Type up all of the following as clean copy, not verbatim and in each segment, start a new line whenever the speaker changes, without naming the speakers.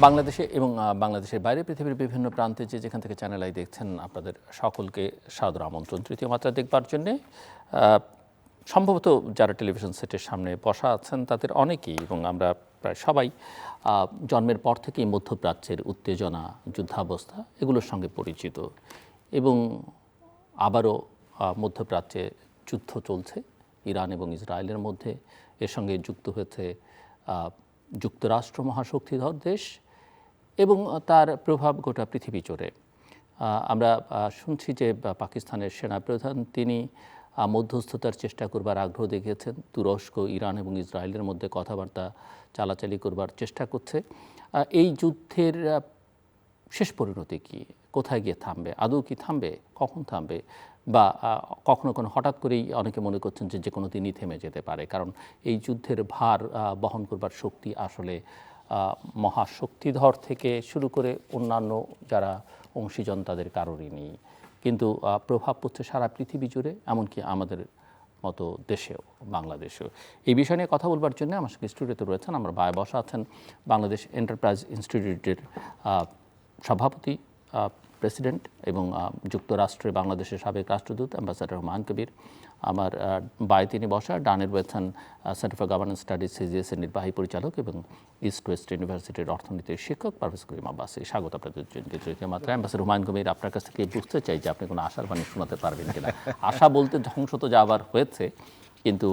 বাংলাদেশে এবং বাংলাদেশের বাইরে পৃথিবীর বিভিন্ন প্রান্তে যেখান থেকে চ্যানেল আই দেখছেন আপনাদের সকলকে সাদর আমন্ত্রণ তৃতীয় মাত্রা দেখবার জন্যে। সম্ভবত যারা টেলিভিশন সেটের সামনে বসা আছেন তাদের অনেকেই এবং আমরা প্রায় সবাই জন্মের পর থেকেই মধ্যপ্রাচ্যের উত্তেজনা, যুদ্ধাবস্থা এগুলোর সঙ্গে পরিচিত এবং আবারও মধ্যপ্রাচ্যে যুদ্ধ চলছে ইরান এবং ইসরায়েলের মধ্যে। এর সঙ্গে যুক্ত হয়েছে যুক্তরাষ্ট্র মহাশক্তিধর দেশ এবং তার প্রভাব গোটা পৃথিবী জুড়ে। আমরা শুনছি যে পাকিস্তানের সেনাপ্রধান তিনি মধ্যস্থতার চেষ্টা করবার আগ্রহ দেখিয়েছেন। তুরস্ক, ইরান এবং ইসরায়েলের মধ্যে কথাবার্তা চালাচালি করবার চেষ্টা করছে। এই যুদ্ধের শেষ পরিণতি কী, কোথায় গিয়ে থামবে, আদৌ কি থামবে, কখন থামবে, বা কখনো কোনো হঠাৎ করেই অনেকে মনে করছেন যে কোনো দিনই থেমে যেতে পারে। কারণ এই যুদ্ধের ভার বহন করবার শক্তি আসলে মহাশক্তিধর থেকে শুরু করে অন্যান্য যারা অংশীজন তাদের কারোরই নেই, কিন্তু প্রভাব পড়ছে সারা পৃথিবী জুড়ে, এমনকি আমাদের মতো দেশেও, বাংলাদেশেও। এই বিষয় নিয়ে কথা বলবার জন্য আমার সঙ্গে স্টুডিওতে রয়েছেন, আমার বায়ে বসা আছেন বাংলাদেশ এন্টারপ্রাইজ ইনস্টিটিউটের সভাপতি, প্রেসিডেন্ট এবং যুক্তরাষ্ট্রে বাংলাদেশের সাবেক রাষ্ট্রদূত অ্যাম্বাসাডার হুমায়ুন কবির। আমার বায়ে তিনি বসা, ডানের রয়েছেন সেন্টার ফর গভর্নেন্স স্টাডিজ সিজিএসের নির্বাহী পরিচালক এবং ইস্ট ওয়েস্ট ইউনিভার্সিটির অর্থনীতির শিক্ষক প্রফেসর করিম আব্বাসী। স্বাগত আপনাদের দুজনকে তৃতীয় মাত্রা। অ্যাম্বাসাডার হুমায়ুন কবির, আপনার কাছ থেকে বুঝতে চাই যে আপনি কোনো আশার বাণী শোনাতে পারবেন কিনা। আশা বলতে ধ্বংস তো যা আবার হয়েছে, কিন্তু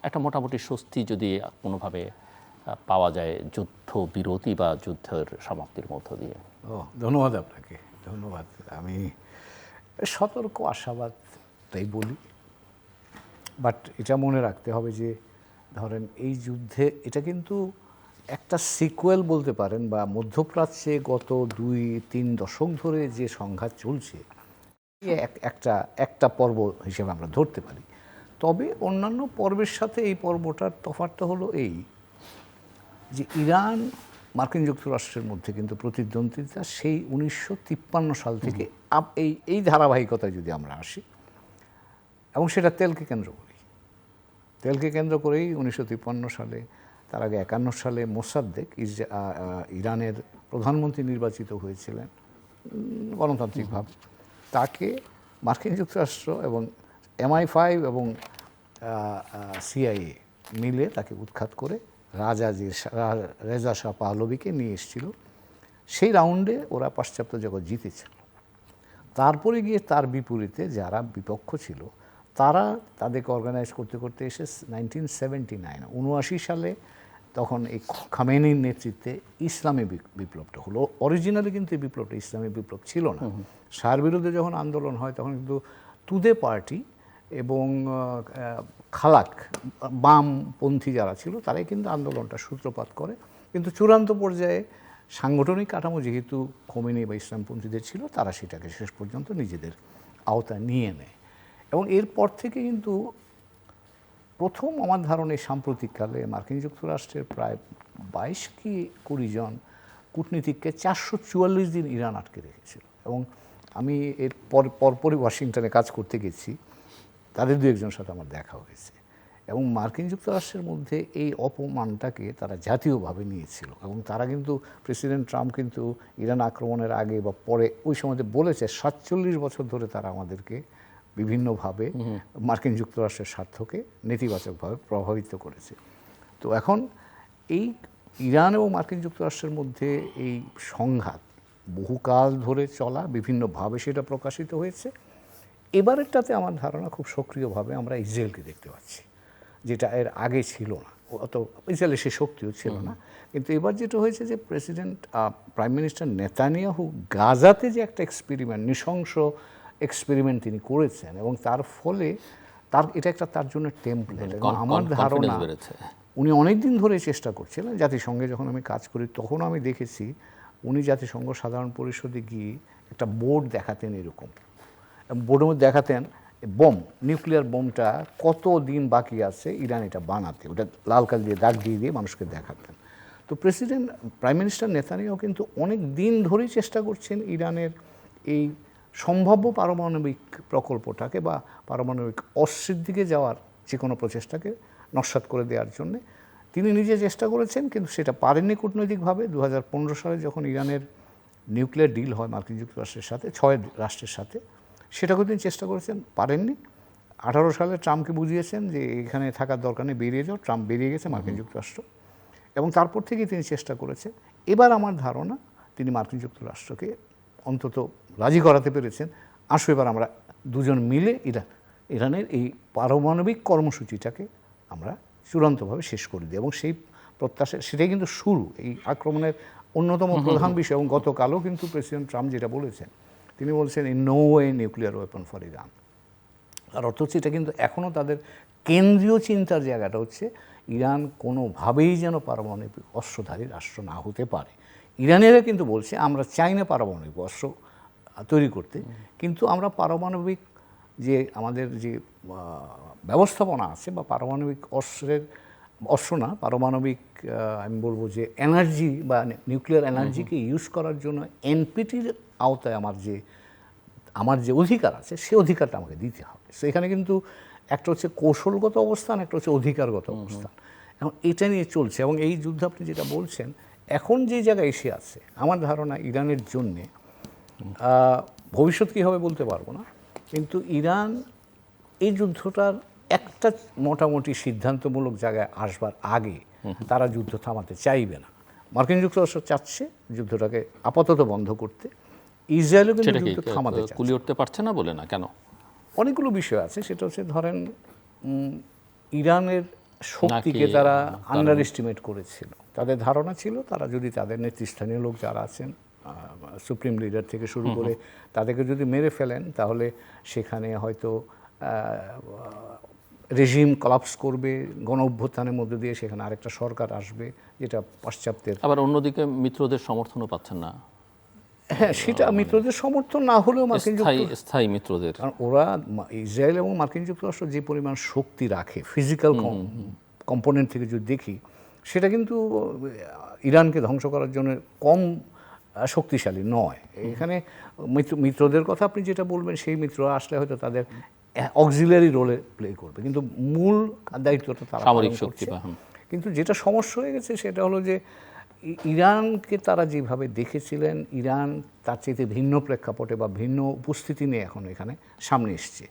একটা মোটামুটি স্বস্তি যদি কোনোভাবে পাওয়া যায় যুদ্ধ বিরতি বা যুদ্ধের সমাপ্তির মধ্য দিয়ে।
ধন্যবাদ আপনাকে, ধন্যবাদ। আমি সতর্ক আশাবাদ তাই বলি, বাট এটা মনে রাখতে হবে যে ধরেন এই যুদ্ধে এটা কিন্তু একটা সিকুয়েল বলতে পারেন, বা মধ্যপ্রাচ্যে গত 2-3 দশক ধরে যে সংঘাত চলছে একটা পর্ব হিসেবে আমরা ধরতে পারি। তবে অন্যান্য পর্বের সাথে এই পর্বটার তফাৎটা হলো এই যে ইরান মার্কিন যুক্তরাষ্ট্রের মধ্যে কিন্তু প্রতিদ্বন্দ্বিতা সেই 1953 সাল থেকে এই ধারাবাহিকতায় যদি আমরা আসি, এবং সেটা তেলকে কেন্দ্র করেই 1953 সালে, তার আগে 51 সালে মোসাদ্দেক ইরানের প্রধানমন্ত্রী নির্বাচিত হয়েছিলেন গণতান্ত্রিকভাবে। তাকে মার্কিন যুক্তরাষ্ট্র এবং MI5 এবং CIA মিলে তাকে উৎখাত করে রেজা শাহ পাহলভিকে নিয়ে এসেছিল। সেই রাউন্ডে ওরা পাশ্চাত্য জগৎ জিতেছিল। তারপরে গিয়ে তার বিপরীতে যারা বিপক্ষ ছিল তারা তাদেরকে অর্গানাইজ করতে করতে এসে 1979 সালে তখন এই খামেনির নেতৃত্বে ইসলামী বিপ্লবটা হলো। অরিজিনালি কিন্তু এই বিপ্লবটা ইসলামী বিপ্লব ছিল না। শাহর বিরুদ্ধে যখন আন্দোলন হয় তখন কিন্তু তুদে পার্টি এবং খালাক বামপন্থী যারা ছিল তারাই কিন্তু আন্দোলনটা সূত্রপাত করে। কিন্তু চূড়ান্ত পর্যায়ে সাংগঠনিক কাঠামো যেহেতু খোমেনি বা ইসলামপন্থীদের ছিল, তারা সেটাকে শেষ পর্যন্ত নিজেদের আওতায় নিয়ে নেয়। এবং এরপর থেকে কিন্তু প্রথম আমার ধারণায় সাম্প্রতিককালে মার্কিন যুক্তরাষ্ট্রের প্রায় 22 কি 20 জন কূটনীতিককে 444 দিন ইরান আটকে রেখেছিল। এবং আমি এর পরপরই ওয়াশিংটনে কাজ করতে গেছি, তাদের 2-1 সাথে আমার দেখা হয়েছে। এবং মার্কিন যুক্তরাষ্ট্রের মধ্যে এই অপমানটাকে তারা জাতীয়ভাবে নিয়েছিল। এবং তারা কিন্তু প্রেসিডেন্ট ট্রাম্প কিন্তু ইরান আক্রমণের আগে বা পরে ওই সময়তে বলেছে 47 বছর ধরে তারা আমাদেরকে বিভিন্নভাবে মার্কিন যুক্তরাষ্ট্রের স্বার্থকে নেতিবাচকভাবে প্রভাবিত করেছে। তো এখন এই ইরান এবং মার্কিন যুক্তরাষ্ট্রের মধ্যে এই সংঘাত বহুকাল ধরে চলা, বিভিন্নভাবে সেটা প্রকাশিত হয়েছে। এবারেরটাতে আমার ধারণা খুব সক্রিয়ভাবে আমরা ইসরায়েলকে দেখতে পাচ্ছি, যেটা এর আগে ছিল না। অত ইসরায়েলের সে শক্তিও ছিল না। কিন্তু এবার যেটা হয়েছে যে প্রাইম মিনিস্টার নেতানিয়াহু গাজাতে যে একটা এক্সপেরিমেন্ট, নৃশংস এক্সপেরিমেন্ট তিনি করেছেন, এবং তার ফলে এটা একটা তার জন্য টেমপ্লেট। এবং আমার ধারণা উনি অনেক দিন ধরে চেষ্টা করছিলেন। জাতিসংঘে যখন আমি কাজ করি তখন আমি দেখেছি উনি জাতিসংঘ সাধারণ পরিষদে গিয়ে একটা বোর্ড দেখাতেন, এরকম বোর্ডের মধ্যে দেখাতেন নিউক্লিয়ার বোমটা কত দিন বাকি আছে ইরান এটা বানাতে, ওটা লাল কালি দিয়ে দাগ দিয়ে মানুষকে দেখাতেন। তো প্রাইম মিনিস্টার নেতানিয়াহু কিন্তু অনেক দিন ধরেই চেষ্টা করছেন ইরানের এই সম্ভাব্য পারমাণবিক প্রকল্পটাকে বা পারমাণবিক অস্ত্রের দিকে যাওয়ার যে কোনো প্রচেষ্টাকে নস্যাৎ করে দেওয়ার জন্যে তিনি নিজে চেষ্টা করেছেন, কিন্তু সেটা পারেননি কূটনৈতিকভাবে। 2015 সালে যখন ইরানের নিউক্লিয়ার ডিল হয় মার্কিন যুক্তরাষ্ট্রের সাথে, 6 রাষ্ট্রের সাথে, সেটাকেও তিনি চেষ্টা করেছেন, পারেননি। 18 সালে ট্রাম্পকে বুঝিয়েছেন যে এখানে থাকার দরকার নেই, বেরিয়ে যাও। ট্রাম্প বেরিয়ে গেছে মার্কিন যুক্তরাষ্ট্র, এবং তারপর থেকেই তিনি চেষ্টা করেছেন। এবার আমার ধারণা তিনি মার্কিন যুক্তরাষ্ট্রকে অন্তত রাজি করাতে পেরেছেন, আসো এবার আমরা দুজন মিলে ইরানের এই পারমাণবিক কর্মসূচিটাকে আমরা চূড়ান্তভাবে শেষ করে দিই। এবং সেই প্রত্যাশা, সেটাই কিন্তু শুরু এই আক্রমণের অন্যতম প্রধান বিষয়। এবং গতকালও কিন্তু প্রেসিডেন্ট ট্রাম্প যেটা বলেছেন, তিনি বলছেন in no way nuclear weapon for Iran. আর অর্থ হচ্ছে এটা কিন্তু এখনও তাদের কেন্দ্রীয় চিন্তার জায়গাটা হচ্ছে ইরান কোনোভাবেই যেন পারমাণবিক অস্ত্রধারী রাষ্ট্র না হতে পারে। ইরানিরা কিন্তু বলছে আমরা চাই না পারমাণবিক অস্ত্র তৈরি করতে, কিন্তু আমরা পারমাণবিক যে আমাদের যে ব্যবস্থাপনা আছে বা পারমাণবিক পারমাণবিক আমি বলবো যে এনার্জি বা নিউক্লিয়ার এনার্জিকে ইউজ করার জন্য এনপিটির আওতায় আমার যে অধিকার আছে সে অধিকারটা আমাকে দিতে হবে। সো এখানে কিন্তু একটা হচ্ছে কৌশলগত অবস্থান, একটা হচ্ছে অধিকারগত অবস্থান। এখন এটা নিয়ে চলছে, এবং এই যুদ্ধ আপনি যেটা বলছেন এখন যে জায়গায় এসে আছে, আমার ধারণা ইরানের জন্যে ভবিষ্যৎ কী হবে বলতে পারবো না, কিন্তু ইরান এই যুদ্ধটার একটা মোটামুটি সিদ্ধান্তমূলক জায়গায় আসবার আগে তারা যুদ্ধ থামাতে চাইবে না। মার্কিন যুক্তরাষ্ট্র চাচ্ছে যুদ্ধটাকে আপাতত বন্ধ করতে, ইসরায়েলও কিন্তু যুদ্ধ থামাতে চাচ্ছে।
কুলিয়ে উঠতে পারছে না বলে না, কেন?
অনেকগুলো বিষয় আছে। সেটা হচ্ছে ধরেন ইরানের শক্তিকে তারা আন্ডার এস্টিমেট করেছিল। তাদের ধারণা ছিল তারা যদি তাদের নেতৃস্থানীয় লোক যারা আছেন, সুপ্রিম লিডার থেকে শুরু করে, তাদেরকে যদি মেরে ফেলেন তাহলে সেখানে হয়তো রেজিম কলাপস করবে, গণ অভ্যুত্থানের মধ্যে দিয়ে সেখানে আরেকটা সরকার আসবে যেটা পাশ্চাত্যের।
আবার অন্যদিকে মিত্রদের সমর্থনও পাচ্ছেন না।
হ্যাঁ, সেটা মিত্রদের সমর্থন না হলেও মার্কিন
স্থায়ী মিত্রদের,
কারণ ওরা ইসরায়েল এবং মার্কিন যুক্তরাষ্ট্র যে পরিমাণ শক্তি রাখে ফিজিক্যাল কম্পোনেন্ট থেকে যদি দেখি, সেটা কিন্তু ইরানকে ধ্বংস করার জন্য কম শক্তিশালী নয়। এখানে মিত্রদের কথা আপনি যেটা বলবেন, সেই মিত্ররা আসলে হয়তো তাদের অক্সিলারি রোলে প্লে করবে, কিন্তু মূল দায়িত্বটা তারা
সামরিক শক্তি।
কিন্তু যেটা সমস্যা হয়ে গেছে সেটা হলো যে ইরানকে তারা যেভাবে দেখেছিলেন, ইরান তার চাইতে ভিন্ন প্রেক্ষাপটে বা ভিন্ন উপস্থিতি নিয়ে এখন এখানে সামনে এসছে।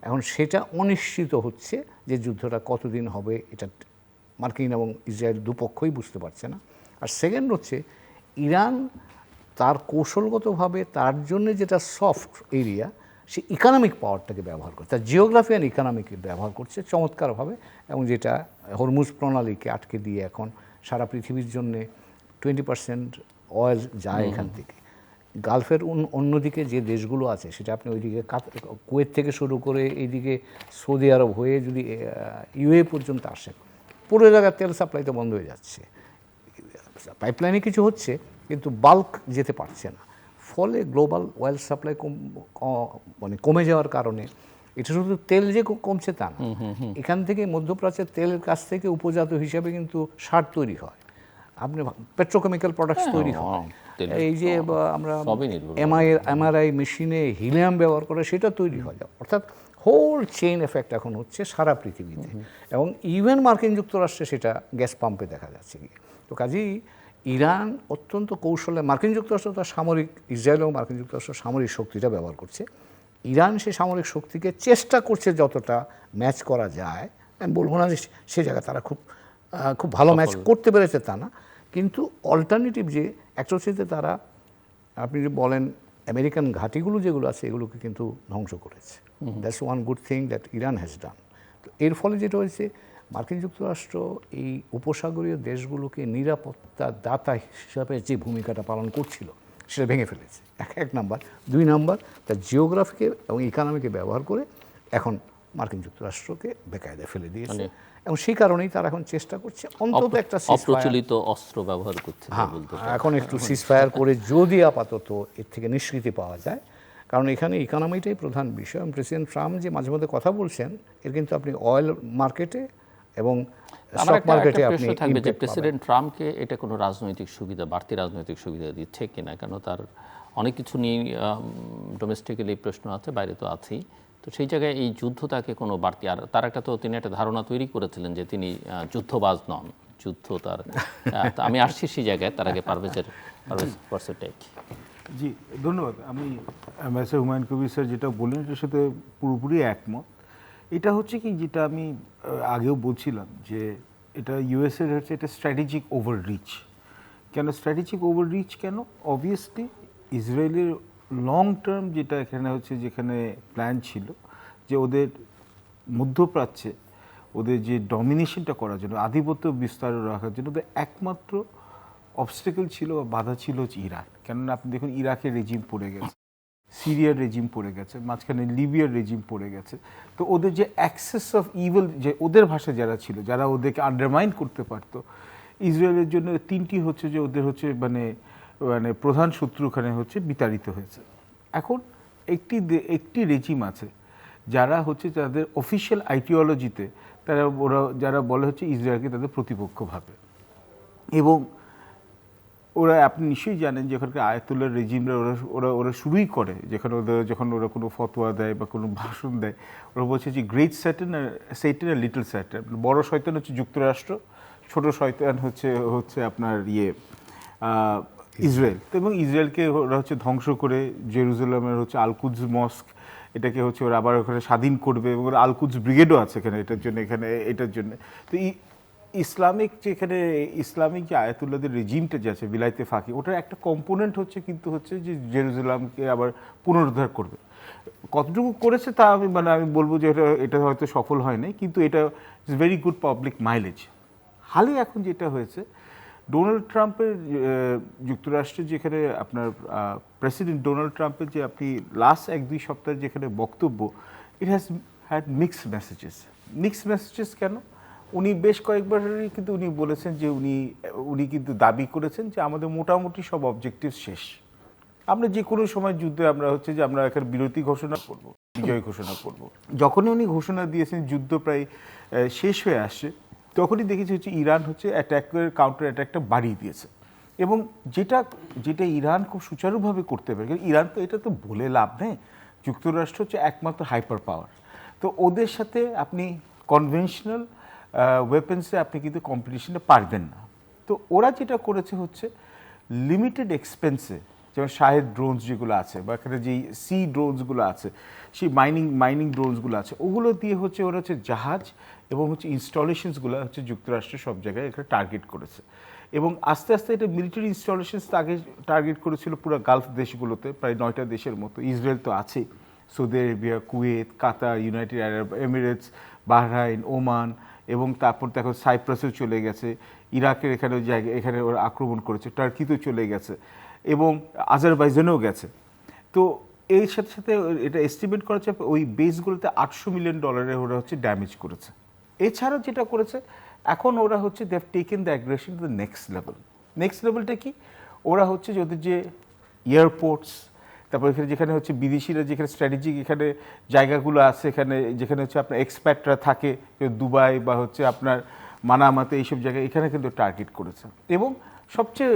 এখন সেটা অনিশ্চিত হচ্ছে যে যুদ্ধটা কতদিন হবে, এটা মার্কিন এবং ইসরায়েল দুপক্ষই বুঝতে পারছে না। আর সেকেন্ড হচ্ছে ইরান তার কৌশলগতভাবে তার জন্য যেটা সফট এরিয়া, সে ইকোনমিক পাওয়ারটাকে ব্যবহার করছে, তার জিওগ্রাফি আর ইকোনমিকে ব্যবহার করছে চমৎকারভাবে, এবং যেটা হরমুজ প্রণালীকে আটকে দিয়ে এখন সারা পৃথিবীর জন্যে 20% অয়েল যায় এখান থেকে। গালফের অন্যদিকে যে দেশগুলো আছে, সেটা আপনি ওইদিকে কুয়েত থেকে শুরু করে এইদিকে সৌদি আরব হয়ে যদি ইউএ পর্যন্ত আসেন, পুরো জায়গার তেল সাপ্লাই তো বন্ধ হয়ে যাচ্ছে। পাইপলাইনে কিছু হচ্ছে কিন্তু বাল্ক যেতে পারছে না, ফলে গ্লোবাল অয়েল সাপ্লাই মানে কমে যাওয়ার কারণে এটা শুধু তেল যে কমছে তা না, এখান থেকে মধ্যপ্রাচ্যের তেলের কাছ থেকে উপজাত হিসাবে কিন্তু সার তৈরি হয়, আপনি পেট্রোকেমিক্যাল প্রোডাক্টস তৈরি হয়। এই যে আমরা এমআরআই মেশিনে হিলিয়াম ব্যবহার করে সেটা তৈরি হয়, অর্থাৎ হোল চেইন এফেক্ট এখন হচ্ছে সারা পৃথিবীতে, এবং ইভেন মার্কিন যুক্তরাষ্ট্রে সেটা গ্যাস পাম্পে দেখা যাচ্ছে গিয়ে। তো কাজেই ইরান অত্যন্ত কৌশলে, মার্কিন যুক্তরাষ্ট্র তার সামরিক, ইসরায়েল এবং মার্কিন যুক্তরাষ্ট্র সামরিক শক্তিটা ব্যবহার করছে, ইরান সেই সামরিক শক্তিকে চেষ্টা করছে যতটা ম্যাচ করা যায়। আমি বলবো না যে সে জায়গায় তারা খুব ভালো ম্যাচ করতে পেরেছে তা না, কিন্তু অল্টারনেটিভ যে একটা হচ্ছে তারা, আপনি যে বলেন আমেরিকান ঘাঁটিগুলো যেগুলো আছে এগুলোকে কিন্তু ধ্বংস করেছে। That's one good thing that Iran has done. তো এর ফলে যেটা হয়েছে, মার্কিন যুক্তরাষ্ট্র এই উপসাগরীয় দেশগুলোকে নিরাপত্তা দাতা হিসাবে যে ভূমিকাটা পালন করছিল সেটা ভেঙে ফেলেছে, এক নাম্বার। 2 নাম্বার, তার জিওগ্রাফিকে এবং ইকোনমিকে ব্যবহার করে এখন মার্কিন যুক্তরাষ্ট্রকে বেকায়দায় ফেলে দিয়েছে, এবং সেই কারণেই তারা এখন চেষ্টা করছে অন্তত একটা
অপ্রচলিত অস্ত্র ব্যবহার করছে।
এখন একটু সিজফায়ার করে যদি আপাতত এর থেকে নিষ্কৃতি পাওয়া যায়, কারণ এখানে ইকোনমিটাই প্রধান বিষয়। প্রেসিডেন্ট ট্রাম্প যে মাঝে মধ্যে কথা বলছেন, এর কিন্তু আপনি অয়েল মার্কেটে এবং স্টক মার্কেটে আপনি
থাকবে যে প্রেসিডেন্ট ট্রাম্পকে এটা কোনো রাজনৈতিক সুবিধা, বাড়তি রাজনৈতিক সুবিধা দিচ্ছে কিনা, কেন তার অনেক কিছু নিয়ে ডোমেস্টিক্যালি প্রশ্ন আছে, বাইরে তো আছেই। তো সেই জায়গায় এই যুদ্ধ তাকে কোনো বাড়তি, আর তার একটা তো তিনি একটা ধারণা তৈরি করেছিলেন যে তিনি যুদ্ধবাজ নন, যুদ্ধ তার তো আমি আসছি সেই জায়গায়, তার আগে পারভেজ পার্সপেক্টিভ।
জি ধন্যবাদ। আমি অ্যাম্বাসেডর হুমায়ুন কবির স্যার যেটা বললেন এটার সাথে পুরোপুরি একমত। এটা হচ্ছে কি, যেটা আমি আগেও বলছিলাম যে এটা ইউএসএর হচ্ছে এটা স্ট্র্যাটেজিক ওভাররিচ। কেন স্ট্র্যাটেজিক ওভাররিচ কেন? অবভিয়াসলি ইসরায়েলের লং টার্ম যেটা এখানে হচ্ছে, যেখানে প্ল্যান ছিল যে ওদের মধ্যপ্রাচ্যে ওদের যে ডমিনেশনটা করার জন্য, আধিপত্য বিস্তার রাখার জন্য ওদের একমাত্র অবস্টেকল ছিল বা বাধা ছিল হচ্ছে ইরান। কেননা আপনি দেখুন ইরাকের রেজিম পড়ে গেছে, সিরিয়ার রেজিম পড়ে গেছে, মাঝখানে লিবিয়ার রেজিম পড়ে গেছে। তো ওদের যে অ্যাক্সেস অফ ইভিল, যে ওদের ভাষায় যারা ছিল, যারা ওদেরকে আন্ডারমাইন করতে পারতো, ইসরায়েলের জন্য তিনটি হচ্ছে যে ওদের হচ্ছে মানে মানে প্রধান শত্রু ওখানে হচ্ছে বিতাড়িত হয়েছে। এখন একটি রেজিম আছে যারা হচ্ছে তাদের অফিসিয়াল আইডিওলজিতে ওরা যারা বলে হচ্ছে ইসরায়েলকে তাদের প্রতিপক্ষ ভাবে। এবং ওরা, আপনি নিশ্চয়ই জানেন যে ওখানকার আয়াতুল্লাহ রেজিমরা ওরা ওরা শুরুই করে, যেখানে ওদের যখন ওরা কোনো ফতোয়া দেয় বা কোনো ভাষণ দেয়, ওরা বলছে যে গ্রেট স্যাটান আর লিটল স্যাটান। বড় শয়তান হচ্ছে যুক্তরাষ্ট্র, ছোট শয়তান হচ্ছে আপনার ইসরায়েল। তো এবং ইসরায়েলকে ওরা হচ্ছে ধ্বংস করে জেরুজালেমের হচ্ছে আল-কুদস মস্ক, এটাকে হচ্ছে ওরা আবার ওখানে স্বাধীন করবে, এবং আল-কুদস ব্রিগেডও আছে এখানে এটার জন্য। তো ইসলামিক যে আয়াতুল্লাহদের রেজিমটা যে আছে বিলাইতে ফাঁকি, ওটার একটা কম্পোনেন্ট হচ্ছে কিন্তু হচ্ছে যে জেরুজালেমকে আবার পুনরুদ্ধার করবে। কতটুকু করেছে তা আমি বলবো যে এটা হয়তো সফল হয় নাই, কিন্তু এটা is very good public mileage. হালে এখন যেটা হয়েছে, ডোনাল্ড ট্রাম্পের যুক্তরাষ্ট্রের যেখানে আপনার প্রেসিডেন্ট ডোনাল্ড ট্রাম্পের যে আপনি লাস্ট 1-2 সপ্তাহের যেখানে বক্তব্য, it has had mixed messages. কেন? উনি বেশ কয়েকবারই কিন্তু উনি বলেছেন যে উনি কিন্তু দাবি করেছেন যে আমাদের মোটামুটি সব অবজেক্টিভ শেষ, আমরা যে কোনো সময় যুদ্ধে আমরা হচ্ছে যে আমরা এখানে বিরতি ঘোষণা করব, বিজয় ঘোষণা করব। যখনই উনি ঘোষণা দিয়েছেন যুদ্ধ প্রায় শেষ হয়ে আসছে, তখনই দেখেছি হচ্ছে ইরান হচ্ছে কাউন্টার অ্যাটাকটা বাড়িয়ে দিয়েছে। এবং যেটা ইরান খুব সুচারুভাবে করতে পারে, কারণ ইরান তো এটা তো বলে লাভ নেই, যুক্তরাষ্ট্র হচ্ছে একমাত্র হাইপার পাওয়ার। তো ওদের সাথে আপনি কনভেনশনাল ওয়েপেন্সে আপনি কিন্তু কম্পিটিশনে পারবেন না। তো ওরা যেটা করেছে হচ্ছে লিমিটেড এক্সপেন্সে, যেমন শাহেদ ড্রোনস যেগুলো আছে, বা এখানে যেই সি ড্রোনসগুলো আছে, সেই মাইনিং ড্রোনসগুলো আছে, ওগুলো দিয়ে হচ্ছে ওরা হচ্ছে জাহাজ এবং হচ্ছে ইনস্টলেশনসগুলো হচ্ছে যুক্তরাষ্ট্রের সব জায়গায় এখানে টার্গেট করেছে। এবং আস্তে আস্তে এটা মিলিটারি ইনস্টলেশনস আগে টার্গেট করেছিল পুরো গালফ দেশগুলোতে, প্রায় 9টা দেশের মতো। ইসরায়েল তো আছেই, Saudi Arabia, Kuwait, Qatar, United Arab Emirates, Bahrain, Oman, এবং তারপর দেখো সাইপ্রাসেও চলে গেছে, ইরাকের এখানে ওরা আক্রমণ করেছে, টার্কিতেও চলে গেছে, এবং আজারবাইজানেও গেছে। তো এর সাথে সাথে এটা এস্টিমেট করা হচ্ছে ওই বেসগুলোতে $800 মিলিয়ন ওরা হচ্ছে ড্যামেজ করেছে। এছাড়া যেটা করেছে, এখন ওরা হচ্ছে they have taken the aggression to the next লেভেলটা কি, ওরা হচ্ছে যে ওদের যে এয়ারপোর্টস, তারপর এখানে যেখানে হচ্ছে বিদেশিরা যেখানে স্ট্র্যাটেজিক এখানে জায়গাগুলো আছে, যেখানে হচ্ছে আপনার এক্সপার্টরা থাকে, দুবাই বা হচ্ছে আপনার মানামাতে, এইসব জায়গায় এখানে কিন্তু টার্গেট করেছে। এবং সবচেয়ে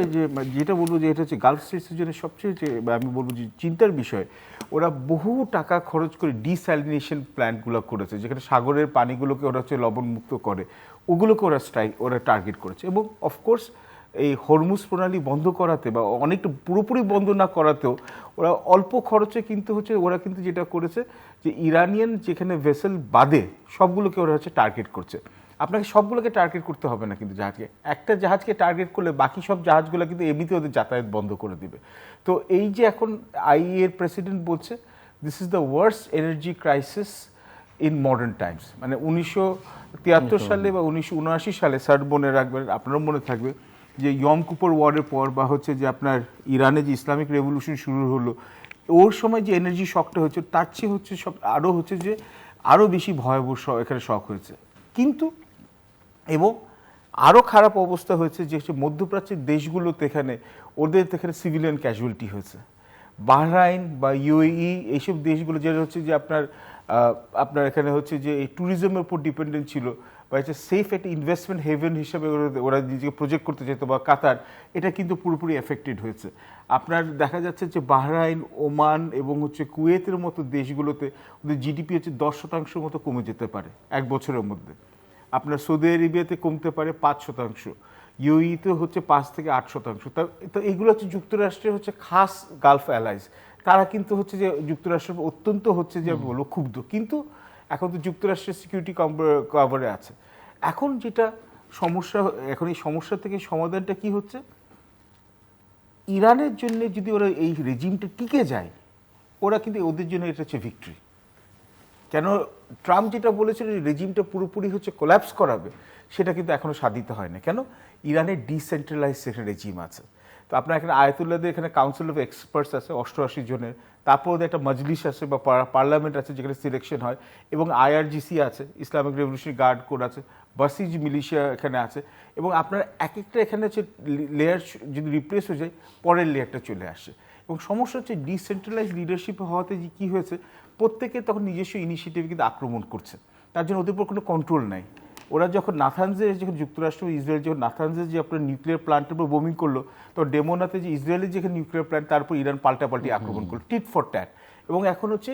যেটা বলবো যে এটা হচ্ছে গালফ স্টেটসের জন্য সবচেয়ে আমি বলবো যে চিন্তার বিষয়, ওরা বহু টাকা খরচ করে ডিস্যালিনেশন প্ল্যান্টগুলো করেছে, যেখানে সাগরের পানিগুলোকে ওরা হচ্ছে লবণমুক্ত করে, ওগুলোকে ওরা টার্গেট করেছে। এবং অফকোর্স এই হরমুজ প্রণালী বন্ধ করাতে বা অনেকটা পুরোপুরি বন্ধ না করাতেও ওরা অল্প খরচে কিন্তু হচ্ছে ওরা কিন্তু যেটা করেছে যে ইরানিয়ান যেখানে ভেসেল বাদে সবগুলোকে ওরা হচ্ছে টার্গেট করছে। আপনাকে সবগুলোকে টার্গেট করতে হবে না, কিন্তু একটা জাহাজকে টার্গেট করলে বাকি সব জাহাজগুলো কিন্তু এমনিতে ওদের যাতায়াত বন্ধ করে দিবে। তো এই যে এখন আইইএ এর প্রেসিডেন্ট বলছে this is the worst energy crisis in modern Times, মানে 1973 সালে বা 1979 সালে, স্যার মনে রাখবেন, আপনারও মনে থাকবে যে ইয়ম কিপুর ওয়ারের পর বা হচ্ছে যে আপনার ইরানে যে ইসলামিক রেভলিউশন শুরু হলো, ওর সময় যে এনার্জি শকটা হচ্ছে তার চেয়ে হচ্ছে আরও হচ্ছে যে আরও বেশি ভয়াবহ এখানে শক হয়েছে। কিন্তু এবং আরও খারাপ অবস্থা হয়েছে যে মধ্যপ্রাচ্যের দেশগুলোতে ওদের সিভিলিয়ান ক্যাজুয়ালিটি হয়েছে। বাহরাইন বা ইউএই এইসব দেশগুলো যেটা হচ্ছে যে আপনার এখানে হচ্ছে যে এই ট্যুরিজমের উপর ডিপেন্ডেন্ট ছিল, বা হচ্ছে সেফ একটা ইনভেস্টমেন্ট হেভেন হিসাবে ওরা নিজেকে প্রজেক্ট করতে চাইতো, বা কাতার, এটা কিন্তু পুরোপুরি এফেক্টেড হয়েছে। আপনার দেখা যাচ্ছে যে বাহরাইন, ওমান এবং হচ্ছে কুয়েতের মতো দেশগুলোতে ওদের জিডিপি হচ্ছে 10% মতো কমে যেতে পারে 1 বছরের মধ্যে। আপনার সৌদি আরবিয়াতে কমতে পারে 5%, ইউইতে হচ্ছে 5 থেকে 8%। তো এইগুলো হচ্ছে যুক্তরাষ্ট্রের হচ্ছে খাস গালফ অ্যালাইজ, তারা কিন্তু হচ্ছে যে যুক্তরাষ্ট্র অত্যন্ত হচ্ছে যে বলবো ক্ষুব্ধ, কিন্তু এখন তো যুক্তরাষ্ট্রের সিকিউরিটি কভারে আছে। এখন যেটা সমস্যা, এখন এই সমস্যা থেকে সমাধানটা কি হচ্ছে, ইরানের জন্য যদি ওরা এই রেজিমটা টিকে যায়, ওরা কিন্তু ওদের জন্য এটা হচ্ছে ভিক্টরি। কেন ট্রাম্প যেটা বলেছিল রেজিমটা পুরোপুরি হচ্ছে কোল্যাপস করাবে, সেটা কিন্তু এখনো সাধিত হয় না। কেন? ইরানের ডিসেন্ট্রালাইজ একটা রেজিম আছে। তো আপনার এখানে আয়াতুল্লাহদের এখানে কাউন্সিল অফ এক্সপার্টস আছে 88 জনের, তারপর ওদের একটা মজলিস আছে বা পার্লামেন্ট আছে যেখানে সিলেকশন হয়, এবং IRGC আছে, ইসলামিক রেভলিউশনারি গার্ড কোড আছে, বাসিজ মিলিশিয়া এখানে আছে, এবং আপনার এক একটা এখানে হচ্ছে লেয়ার যদি রিপ্লেস হয়ে যায়, পরের লেয়ারটা চলে আসে। এবং সমস্যা হচ্ছে ডিসেন্ট্রালাইজ লিডারশিপ হওয়াতে যে কী হয়েছে, প্রত্যেকে তখন নিজস্ব ইনিশিয়েটিভ কিন্তু আক্রমণ করছে, তার জন্য ওদের উপর কোনো কন্ট্রোল নাই। ওরা যখন নাথানজে, যখন যুক্তরাষ্ট্র ইসরায়েল যখন নাথানজে যে আপনার নিউক্লিয়ার প্ল্যান্টের উপর বোমিং করলো, তো ডেমোনাতে যে ইসরায়েলের যেখানে নিউক্লিয়ার প্ল্যান্ট, তার উপর ইরান পাল্টাপাল্টি আক্রমণ করলো, টিট ফর ট্যাট। এবং এখন হচ্ছে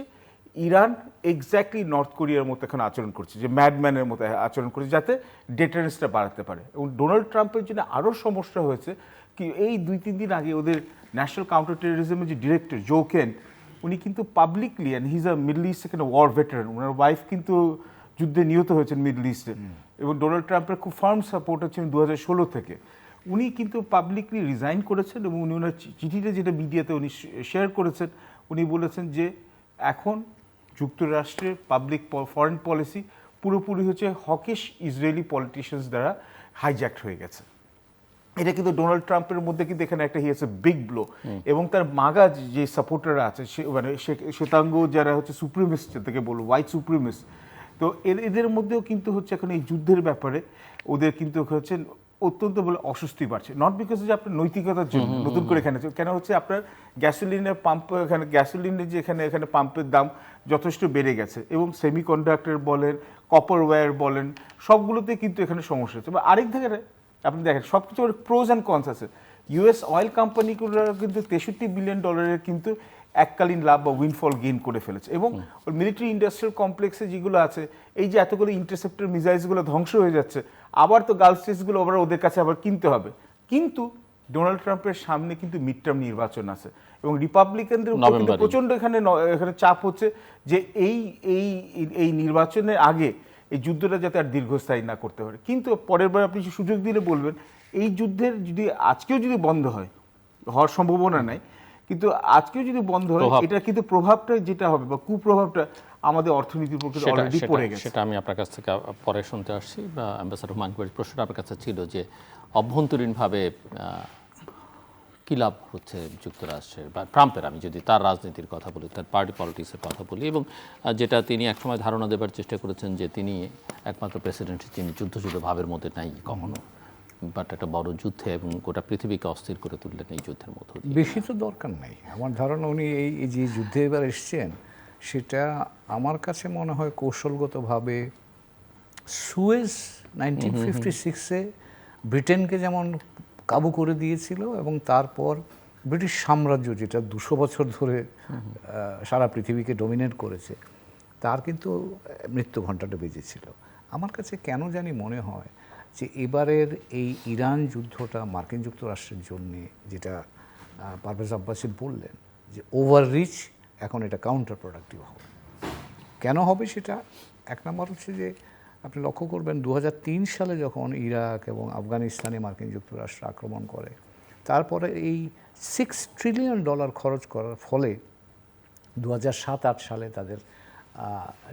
ইরান এক্স্যাক্টলি নর্থ কোরিয়ার মতো এখন আচরণ করছে, যে ম্যাডম্যানের মতো আচরণ করছে, যাতে ডেটারেন্সটা বাড়াতে পারে। এবং ডোনাল্ড ট্রাম্পের জন্য আরও সমস্যা হয়েছে কি, এই 2-3 দিন আগে ওদের ন্যাশনাল কাউন্টার টেরোরিজমের যে ডিরেক্টর জো কেন, উনি কিন্তু publicly, and he is a middle east এখানে ওয়ার ভেটারান, ওনার ওয়াইফ কিন্তু যুদ্ধে নিহত হয়েছেন মিডল ইস্টে, এবং ডোনাল্ড ট্রাম্পের খুব ফার্ম সাপোর্টার ছিলেন 2016 থেকে। উনি কিন্তু পাবলিকলি রিজাইন করেছেন, এবং উনি ওনার চিঠিটা যেটা মিডিয়াতে উনি শেয়ার করেছেন, উনি বলেছেন যে এখন যুক্তরাষ্ট্রের পাবলিক ফরেন পলিসি পুরোপুরি হচ্ছে হকিশ ইসরায়েলি পলিটিশিয়ানস দ্বারা হাইজ্যাক্ট হয়ে গেছে। এটা কিন্তু ডোনাল্ড ট্রাম্পের মধ্যে কিন্তু এখানে একটা হিয়েছে বিগ ব্লো, এবং তার মাগা যে সাপোর্টাররা আছে, মানে শ্বেতাঙ্গ যারা হচ্ছে সুপ্রিমিস্ট থেকে বলবো, হোয়াইট সুপ্রিমিস্ট, তো এদের মধ্যেও কিন্তু হচ্ছে এখন এই যুদ্ধের ব্যাপারে ওদের কিন্তু হচ্ছে অত্যন্ত বলে অস্বস্তি বাড়ছে। নট বিকজ যে আপনার নৈতিকতার জন্য নতুন করে এখানে, কেন হচ্ছে আপনার গ্যাসোলিনের পাম্প, এখানে গ্যাসোলিনের যে এখানে পাম্পের দাম যথেষ্ট বেড়ে গেছে, এবং সেমিকন্ডাক্টর বলেন, কপার ওয়্যার বলেন, সবগুলোতে কিন্তু এখানে সমস্যা হচ্ছে। বা আরেক ধারে আপনি দেখেন সব কিছু প্রোজ অ্যান্ড কনস আছে। US অয়েল কোম্পানিগুলো কিন্তু $63 বিলিয়ন কিন্তু এককালীন লাভ বা উইনফল গেইন করে ফেলেছে, এবং ওর মিলিটারি ইন্ডাস্ট্রিয়াল কমপ্লেক্সে যেগুলো আছে, এই যে এতগুলো ইন্টারসেপ্টর মিসাইলসগুলো ধ্বংস হয়ে যাচ্ছে, আবার তো গালফ স্টেটসগুলো আবার ওদের কাছে আবার কিনতে হবে। কিন্তু ডোনাল্ড ট্রাম্পের সামনে কিন্তু মিড টার্ম নির্বাচন আছে, এবং রিপাবলিকানদের উপর কিন্তু প্রচণ্ড এখানে চাপ হচ্ছে যে এই নির্বাচনের আগে এই যুদ্ধটা যাতে আর দীর্ঘস্থায়ী না করতে পারে। কিন্তু পরের বার আপনি সুযোগ দিলে বলবেন, এই যুদ্ধের যদি আজকেও যদি বন্ধ হয়, হওয়ার সম্ভাবনা নাই, কিন্তু আজকেও যদি বন্ধ হয়, এটা কিন্তু প্রভাবটা যেটা হবে বা কুপ্রভাবটা আমাদের অর্থনীতির উপর অলরেডি পড়ে গেছে।
সেটা আমি আপনার কাছ থেকে পরে শুনতে আসছি। বা অ্যাম্বাসাডর হুমায়ুন কবির, প্রশ্নটা আপনার কাছে ছিল যে অভ্যন্তরীণভাবে কী লাভ হচ্ছে যুক্তরাষ্ট্রের বা ট্রাম্পের, আমি যদি তার রাজনীতির কথা বলি, তার পার্টি পলিটিক্সের কথা বলি, এবং যেটা তিনি একসময় ধারণা দেবার চেষ্টা করেছেন যে তিনি একমাত্র প্রেসিডেন্ট যিনি যুদ্ধ ভাবের মধ্যে নাই কখনো, বাট একটা বড় যুদ্ধে এবং গোটা পৃথিবীকে অস্থির করে তুললেন এই যুদ্ধের মধ্য দিয়ে।
বেশি তো দরকার নাই আমার ধারণা। উনি এই যে যুদ্ধে এবার এসছেন, সেটা আমার কাছে মনে হয় কৌশলগতভাবে সুয়েজ 1956-এ ব্রিটেনকে যেমন কাবু করে দিয়েছিল, এবং তারপর ব্রিটিশ সাম্রাজ্য যেটা 200 বছর ধরে সারা পৃথিবীকে ডমিনেট করেছে, তার কিন্তু মৃত্যু ঘণ্টাটা বেজেছিল। আমার কাছে কেন জানি মনে হয় যে এবারের এই ইরান যুদ্ধটা মার্কিন যুক্তরাষ্ট্রের জন্যে, যেটা পারভেজ আব্বাসি বললেন যে ওভাররিচ, এখন এটা কাউন্টার প্রোডাক্টিভ হবে। কেন হবে সেটা, এক নম্বর হচ্ছে যে আপনি লক্ষ্য করবেন 2003 সালে যখন ইরাক এবং আফগানিস্তানে মার্কিন যুক্তরাষ্ট্র আক্রমণ করে, তারপরে এই $6 ট্রিলিয়ন খরচ করার ফলে 2007-08 সালে তাদের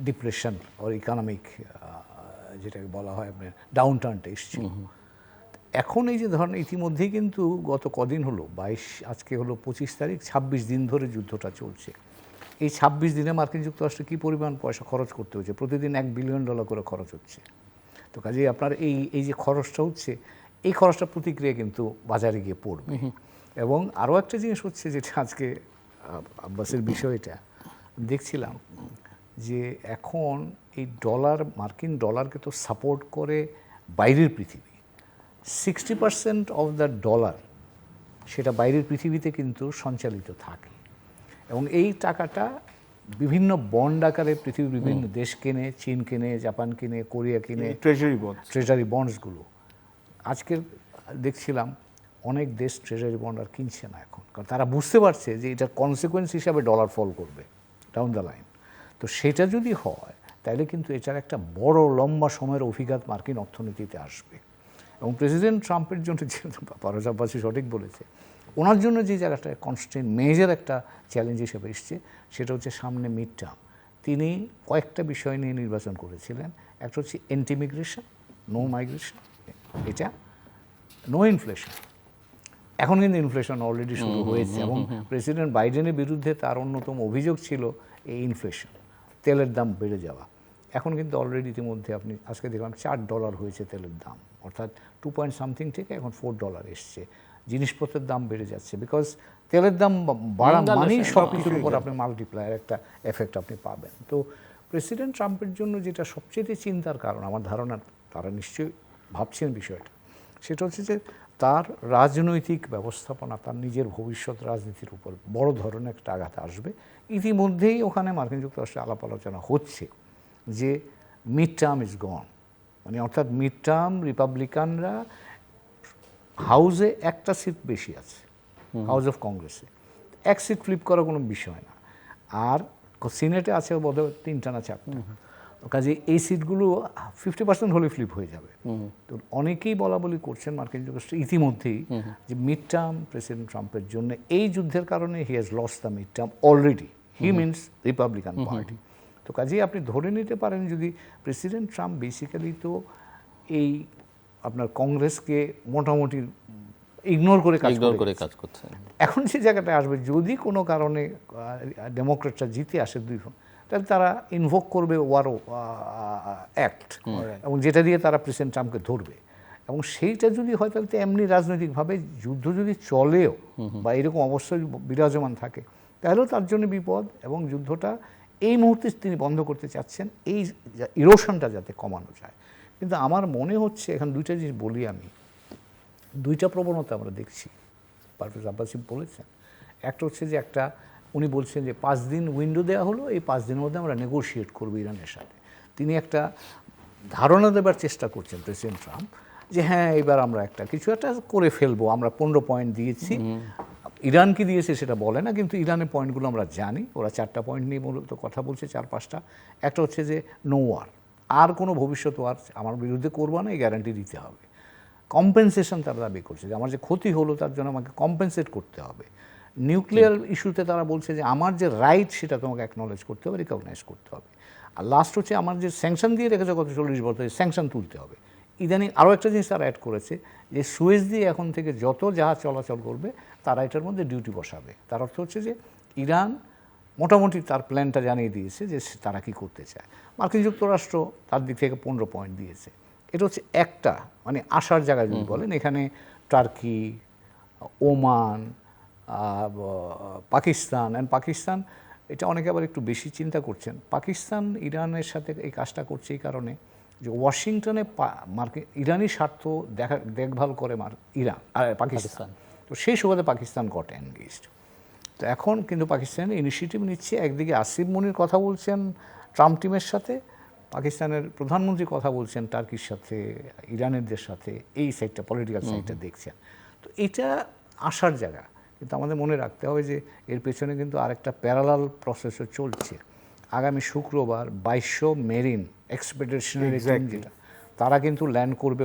ডিপ্রেশন ওর ইকোনমিক যেটাকে বলা হয় আপনার ডাউনটার্নটা এসেছিল। এখন এই যে ধরেন ইতিমধ্যেই কিন্তু গত কদিন হলো, 22, আজকে হলো 25 তারিখ, 26 দিন ধরে যুদ্ধটা চলছে। এই 26 দিনে মার্কিন যুক্তরাষ্ট্রে কী পরিমাণ পয়সা খরচ করতে হচ্ছে, প্রতিদিন $1 বিলিয়ন করে খরচ হচ্ছে। তো কাজেই আপনার এই যে খরচটা হচ্ছে, এই খরচটা প্রতিক্রিয়া কিন্তু বাজারে গিয়ে পড়বে। এবং আরও একটা জিনিস হচ্ছে, যেটা আজকে আব্বাসের বিষয়টা দেখছিলাম, যে এখন এই মার্কিন ডলারকে তো সাপোর্ট করে বাইরের পৃথিবী, 60% অফ দ্য ডলার সেটা বাইরের পৃথিবীতে কিন্তু সঞ্চালিত থাকে, এবং এই টাকাটা বিভিন্ন বন্ড আকারে পৃথিবীর বিভিন্ন দেশ কেনে, চীন কেনে, জাপান কিনে, কোরিয়া কিনে, ট্রেজারি বন্ডসগুলো। আজকের দেখছিলাম অনেক দেশ ট্রেজারি বন্ড আর কিনছে না এখন, কারণ তারা বুঝতে পারছে যে এটার কনসিকোয়েন্স হিসাবে ডলার ফল করবে ডাউন দ্য লাইন। তো সেটা যদি হয় তাহলে কিন্তু এটার একটা বড় লম্বা সময়ের অভিঘাত মার্কিন অর্থনীতিতে আসবে। এবং প্রেসিডেন্ট ট্রাম্পের জন্য যেহেতু পারভেজ আব্বাসী সঠিক বলেছে, ওনার জন্য যে জায়গাটা কনস্ট্যান্ট মেজর একটা চ্যালেঞ্জ হিসেবে এসছে সেটা হচ্ছে সামনে মিড টার্ম। তিনি কয়েকটা বিষয় নিয়ে নির্বাচন করেছিলেন। একটা হচ্ছে অ্যান্টি মিগ্রেশন, নো মাইগ্রেশন, এটা নো ইনফ্লেশন। এখন কিন্তু ইনফ্লেশন অলরেডি শুরু হয়েছে এবং প্রেসিডেন্ট বাইডেনের বিরুদ্ধে তার অন্যতম অভিযোগ ছিল এই ইনফ্লেশন, তেলের দাম বেড়ে যাওয়া। এখন কিন্তু অলরেডি ইতিমধ্যে আপনি আজকে দেখলাম $4 হয়েছে তেলের দাম, অর্থাৎ 2 পয়েন্ট সামথিং থেকে এখন $4 এসছে। জিনিসপত্রের দাম বেড়ে যাচ্ছে, বিকজ তেলের দাম বাড়া মানেই সব কিছুর উপর আপনি মাল্টিপ্লায়ার একটা এফেক্ট আপনি পাবেন। তো প্রেসিডেন্ট ট্রাম্পের জন্য যেটা সবচেয়ে চিন্তার কারণ, আমার ধারণা তারা নিশ্চয়ই ভাবছেন বিষয়টা, সেটা হচ্ছে যে তার রাজনৈতিক ব্যবস্থাপনা, তার নিজের ভবিষ্যৎ রাজনীতির উপর বড় ধরনের একটা আঘাত আসবে। ইতিমধ্যেই ওখানে মার্কিন যুক্তরাষ্ট্রে আলাপ আলোচনা হচ্ছে যে মিড টার্ম ইজ গন, মানে অর্থাৎ মিড টার্ম রিপাবলিকানরা হাউসে একটা সিট বেশি আছে, হাউস অফ কংগ্রেসে 1 সিট ফ্লিপ করার কোনো বিষয় না, আর সিনেটে আছে বোধহয় 3টা না 4টা। কাজে এই সিটগুলো 50% হলে ফ্লিপ হয়ে যাবে। তো অনেকেই বলা বলি করছেন মার্কিন যুক্তরাষ্ট্র ইতিমধ্যেই যে মিড টার্ম প্রেসিডেন্ট ট্রাম্পের জন্য এই যুদ্ধের কারণে he has lost the mid term already, he means Republican party. তো কাজেই আপনি ধরে নিতে পারেন যদি প্রেসিডেন্ট ট্রাম্প বেসিক্যালি তো এই আপনার কংগ্রেসকে মোটামুটি ইগনোর করে কাজ
করছে।
এখন যে জায়গাটা আসবে, যদি কোনো কারণে ডেমোক্রেটরা জিতে আসে 2 তাহলে তারা ইনভোক করবে ওয়ার অ্যাক্ট, এবং যেটা দিয়ে তারা প্রেসিডেন্ট ট্রাম্পকে ধরবে। এবং সেইটা যদি হয় তাহলে তো এমনি রাজনৈতিকভাবে যুদ্ধ যদি চলেও বা এরকম অবস্থায় বিরাজমান থাকে তাহলেও তার জন্য বিপদ, এবং যুদ্ধটা এই মুহূর্তে তিনি বন্ধ করতে চাচ্ছেন, এই ইরোশনটা যাতে কমানো যায়। কিন্তু আমার মনে হচ্ছে এখানে 2টা জিনিস বলি আমি, 2টা প্রবণতা আমরা দেখছি। পারভেজ আব্বাসী বলেছেন, একটা হচ্ছে যে উনি বলছেন যে 5 দিন উইন্ডো দেওয়া হলো, এই 5 দিনের মধ্যে আমরা নেগোশিয়েট করবো ইরানের সাথে। তিনি একটা ধারণা দেবার চেষ্টা করছেন প্রেসিডেন্ট ট্রাম্প যে হ্যাঁ এবার আমরা কিছু একটা করে ফেলবো, আমরা 15 পয়েন্ট দিয়েছি। ইরান কি দিয়েছে সেটা বলে না, কিন্তু ইরানের পয়েন্টগুলো আমরা জানি, ওরা 4টা পয়েন্ট নিয়ে মূলত কথা বলছে, 4-5টা। একটা হচ্ছে যে নো ওয়ার, আর কোনো ভবিষ্যৎ ওয়ার আমার বিরুদ্ধে করবো না, এই গ্যারান্টি দিতে হবে। কম্পেনসেশন তারা দাবি করছে যে আমার যে ক্ষতি হলো তার জন্য আমাকে কম্পেনসেট করতে হবে। নিউক্লিয়ার ইস্যুতে তারা বলছে যে আমার যে রাইট সেটা তোমাকে অ্যাকনলেজ করতে হবে, রিকগনাইজ করতে হবে। আর লাস্ট হচ্ছে আমার যে স্যাংশন দিয়ে রেখেছে গত 40 বছর, স্যাংশন তুলতে হবে। ইদানিং আরও একটা জিনিস তারা অ্যাড করেছে যে সুয়েজ দিয়ে এখন থেকে যত জাহাজ চলাচল করবে তারা এটার মধ্যে ডিউটি বসাবে। তার অর্থ হচ্ছে যে ইরান মোটামুটি তার প্ল্যানটা জানিয়ে দিয়েছে যে তারা কী করতে চায়। মার্কিন যুক্তরাষ্ট্র তার দিক থেকে 15 পয়েন্ট দিয়েছে। এটা হচ্ছে একটা মানে আসার জায়গায় যদি বলেন, এখানে টার্কি, ওমান, পাকিস্তান এটা অনেকে আবার একটু বেশি চিন্তা করছেন। পাকিস্তান ইরানের সাথে এই কাজটা করছে এই কারণে যে ওয়াশিংটনে ইরানি স্বার্থ দেখভাল করে পাকিস্তান, তো সেই সুবাদে পাকিস্তান গট এনগেজড। তো এখন কিন্তু পাকিস্তান ইনিশিয়েটিভ নিচ্ছে, একদিকে আসিফ মনির কথা বলছেন ট্রাম্প টিমের সাথে, পাকিস্তানের প্রধানমন্ত্রী কথা বলছেন টার্কির সাথে, ইরানেরদের সাথে, এই সাইডটা পলিটিক্যাল সাইডটা দেখছেন। তো এটা আসার জায়গা, কিন্তু আমাদের মনে রাখতে হবে যে এর পেছনে কিন্তু আরেকটা প্যারালাল প্রসেসও চলছে। আগামী শুক্রবার 2200 মেরিন এক্সপেডিশনারি টিম যেটা, তারা কিন্তু ল্যান্ড করবে,